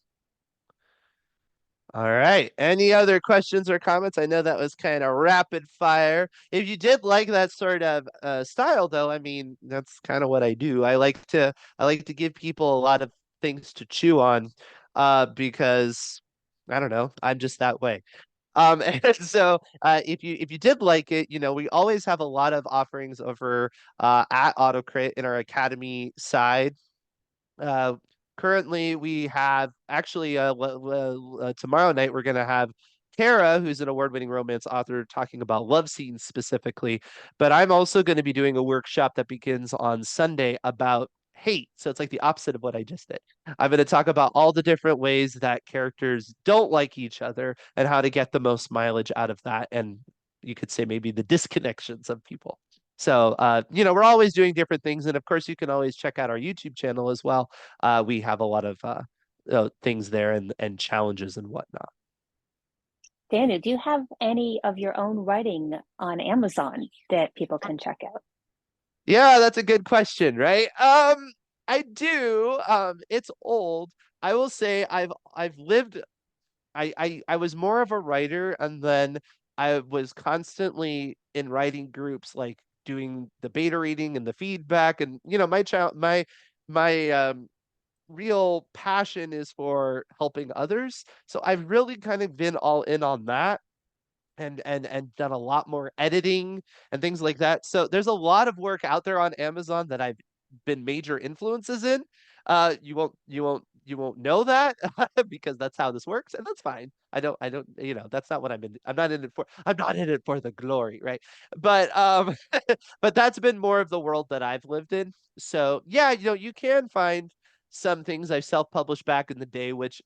All right. Any other questions or comments? I know that was kind of rapid fire. If you did like that sort of style, though, I mean, that's kind of what I do. I like to give people a lot of things to chew on, because I don't know, I'm just that way. And so if you did like it, we always have a lot of offerings over at AutoCrit in our Academy side. Uh, Currently, we have actually tomorrow night we're gonna have Kara, who's an award-winning romance author, talking about love scenes specifically. But I'm also going to be doing a workshop that begins on Sunday about hate. So it's like the opposite of what I just did. I'm going to talk about all the different ways that characters don't like each other and how to get the most mileage out of that. And you could say maybe the disconnections of people. So, we're always doing different things. And of course, you can always check out our YouTube channel as well. We have a lot of things there and challenges and whatnot. Daniel, do you have any of your own writing on Amazon that people can check out? Yeah, that's a good question, right? I do. It's old. I will say I've lived I was more of a writer, and then I was constantly in writing groups, like doing the beta reading and the feedback. And my real passion is for helping others. So I've really kind of been all in on that and done a lot more editing and things like that. So there's a lot of work out there on Amazon that I've been major influences in. You won't know that because that's how this works, and that's fine. I don't, that's not what I'm in. I'm not in it for. I'm not in it for the glory, right? But but that's been more of the world that I've lived in. So yeah, you can find some things I self-published back in the day, which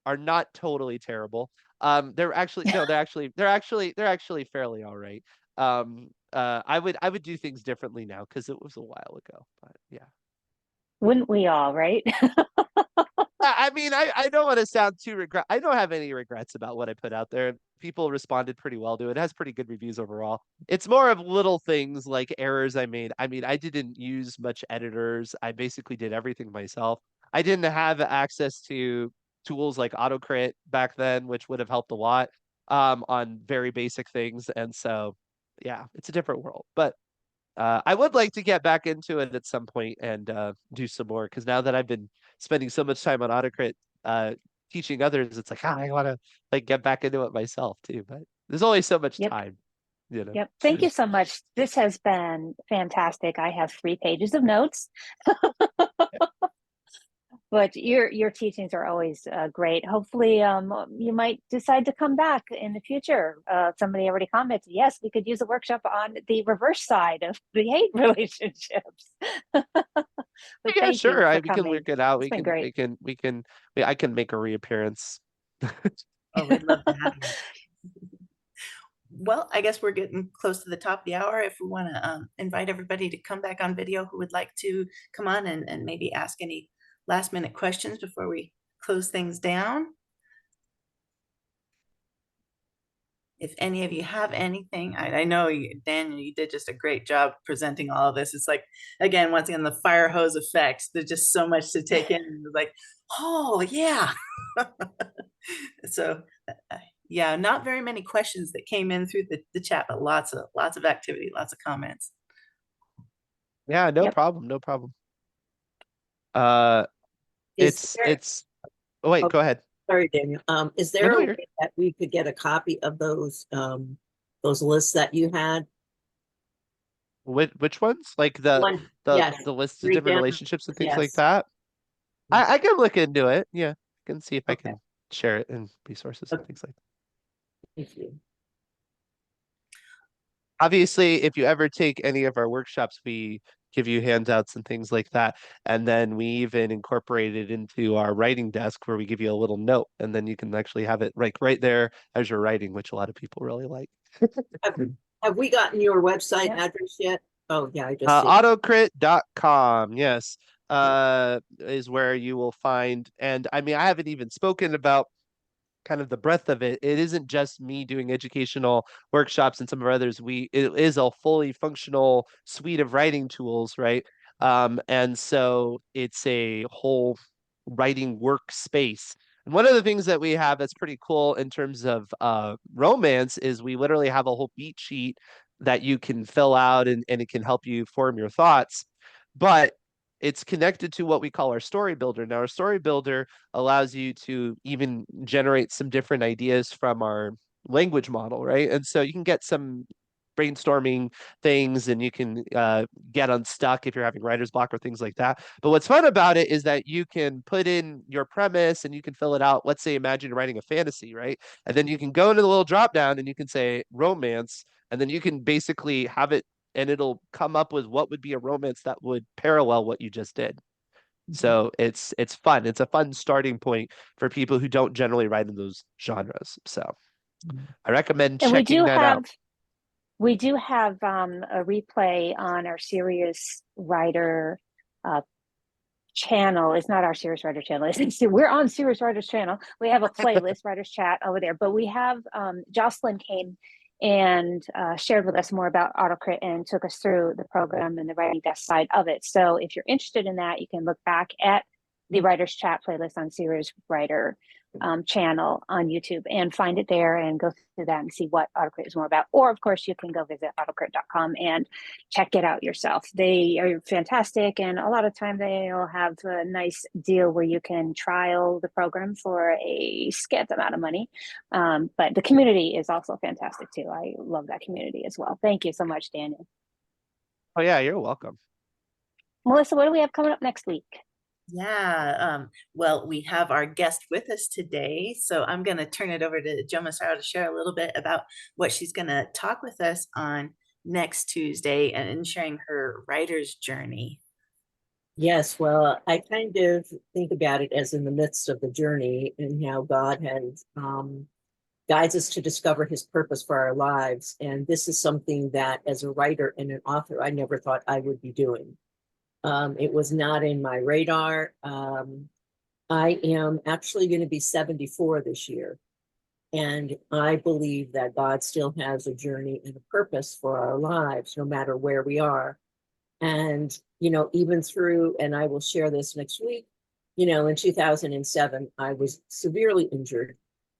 are not totally terrible. They're actually no, they're actually fairly all right. I would do things differently now because it was a while ago. But yeah. Wouldn't we all, right? I mean, I don't want to sound too regret. I don't have any regrets about what I put out there. People responded pretty well to it. It has pretty good reviews overall. It's more of little things like errors I made. I mean, I didn't use much editors. I basically did everything myself. I didn't have access to tools like AutoCrit back then, which would have helped a lot on very basic things. And so, yeah, it's a different world. But I would like to get back into it at some point and do some more because now that I've been spending so much time on AutoCrit teaching others, it's like I want to like get back into it myself too. But there's only so much Yep. time, you know. Yep. Thank you so much. This has been fantastic. I have 3 pages of notes. But your teachings are always great. Hopefully, you might decide to come back in the future. Somebody already commented, yes, we could use a workshop on the reverse side of the hate relationships. But Yeah, thank you sure. for We can coming. work it out. It's been great. I can make a reappearance. Oh, we'd love to have you. Well, I guess we're getting close to the top of the hour. If we want to invite everybody to come back on video who would like to come on and maybe ask any last minute questions before we close things down. If any of you have anything, I know Daniel, you did just a great job presenting all of this. It's like, again, once again, the fire hose effects. There's just so much to take in. Like, oh yeah. So yeah, not very many questions that came in through the chat, but lots of activity, lots of comments. Yeah, no Yep. problem, no problem. Uh, Is there, Oh wait, oh, go ahead. sorry, Daniel. Is No, there no, a you're way that we could get a copy of those lists that you had? which ones? Like One, the yes, the lists of read different them. relationships and things like Yes. that. I can look into it. Yeah, I can see if I Okay. can share it in resources and Okay. things like that. Thank you. Obviously, if you ever take any of our workshops, we give you handouts and things like that. And then we even incorporate it into our writing desk where we give you a little note and then you can actually have it right there as you're writing, which a lot of people really like. Have we gotten your website Yep. address yet? Oh, yeah, I just see. AutoCrit.com, yes, is where you will find. And I mean, I haven't even spoken about kind of the breadth of it. It isn't just me doing educational workshops and some of our others. It is a fully functional suite of writing tools, right? And so it's a whole writing workspace. And one of the things that we have that's pretty cool in terms of romance is we literally have a whole beat sheet that you can fill out and it can help you form your thoughts. But it's connected to what we call our story builder. Now, our story builder allows you to even generate some different ideas from our language model, right? And so you can get some brainstorming things and you can get unstuck if you're having writer's block or things like that. But what's fun about it is that you can put in your premise and you can fill it out. Let's say, imagine you're writing a fantasy, right? And then you can go into the little drop down and you can say romance, and then you can basically have it and it'll come up with what would be a romance that would parallel what you just did. So it's fun. It's a fun starting point for people who don't generally write in those genres. So I recommend And we checking do that have out. We do have a replay on our Serious Writer channel. It's not our Serious Writer channel. We're on Serious Writer's channel. We have a playlist, Writer's Chat over there. But we have Jocelyn came and shared with us more about AutoCrit and took us through the program and the writing desk side of it. So if you're interested in that, you can look back at the Writer's Chat playlist on Serious Writer channel on YouTube and find it there and go through that and see what AutoCrit is more about. Or of course you can go visit autocrit.com and check it out yourself. They are fantastic, and a lot of time they'll have a nice deal where you can trial the program for a scant amount of money. But the community is also fantastic too. I love that community as well. Thank you so much, Daniel. Oh yeah, you're welcome. Melissa, what do we have coming up next week? Yeah, well, we have our guest with us today, so I'm going to turn it over to Jo Massaro to share a little bit about what she's going to talk with us on next Tuesday and sharing her writer's journey. Yes, well, I kind of think about it as in the midst of the journey and how God has guides us to discover his purpose for our lives. And this is something that as a writer and an author, I never thought I would be doing. It was not in my radar. I am actually going to be 74 this year. And I believe that God still has a journey and a purpose for our lives, no matter where we are. And, you know, even through, and I will share this next week, you know, in 2007, I was severely injured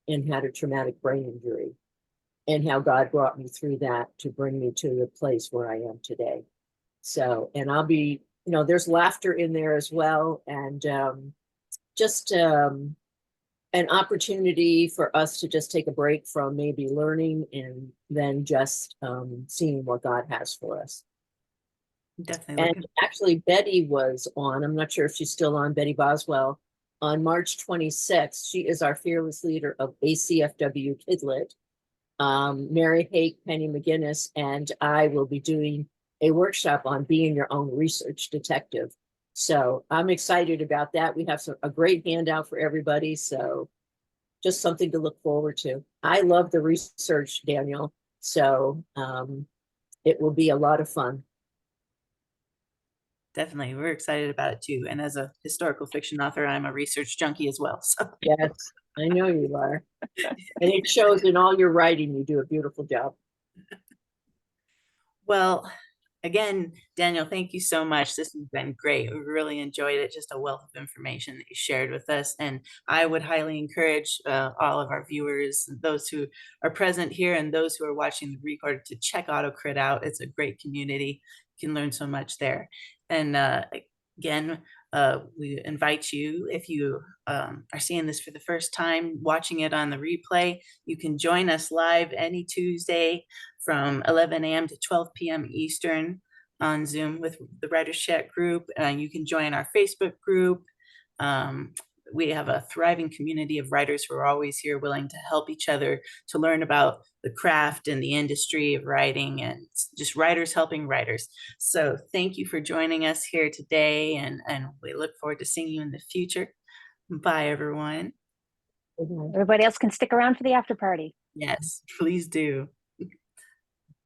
and had a traumatic brain injury, and how God brought me through that to bring me to the place where I am today. So, and I'll be, you know, there's laughter in there as well. And just an opportunity for us to just take a break from maybe learning and then just seeing what God has for us. Definitely. And actually, Betty was on, I'm not sure if she's still on, Betty Boswell, on March 26th. She is our fearless leader of ACFW Kidlit. Mary Hake, Penny McGinnis, and I will be doing a workshop on being your own research detective. So I'm excited about that. We have a great handout for everybody. So just something to look forward to. I love the research, Daniel. So it will be a lot of fun. Definitely. We're excited about it too. And as a historical fiction author, I'm a research junkie as well. So Yes, I know you are. And it shows in all your writing. You do a beautiful job. well, again, Daniel, thank you so much. This has been great. We really enjoyed it. Just a wealth of information that you shared with us. And I would highly encourage all of our viewers, those who are present here and those who are watching the record, to check AutoCrit out. It's a great community. You can learn so much there. And again, we invite you, if you are seeing this for the first time, watching it on the replay, you can join us live any Tuesday from 11 a.m. to 12 p.m. Eastern on Zoom with the Writers Chat group. You can join our Facebook group. We have a thriving community of writers who are always here willing to help each other to learn about the craft and the industry of writing, and just writers helping writers. So thank you for joining us here today, and we look forward to seeing you in the future. Bye, everyone. Everybody else can stick around for the after party. Yes, please do.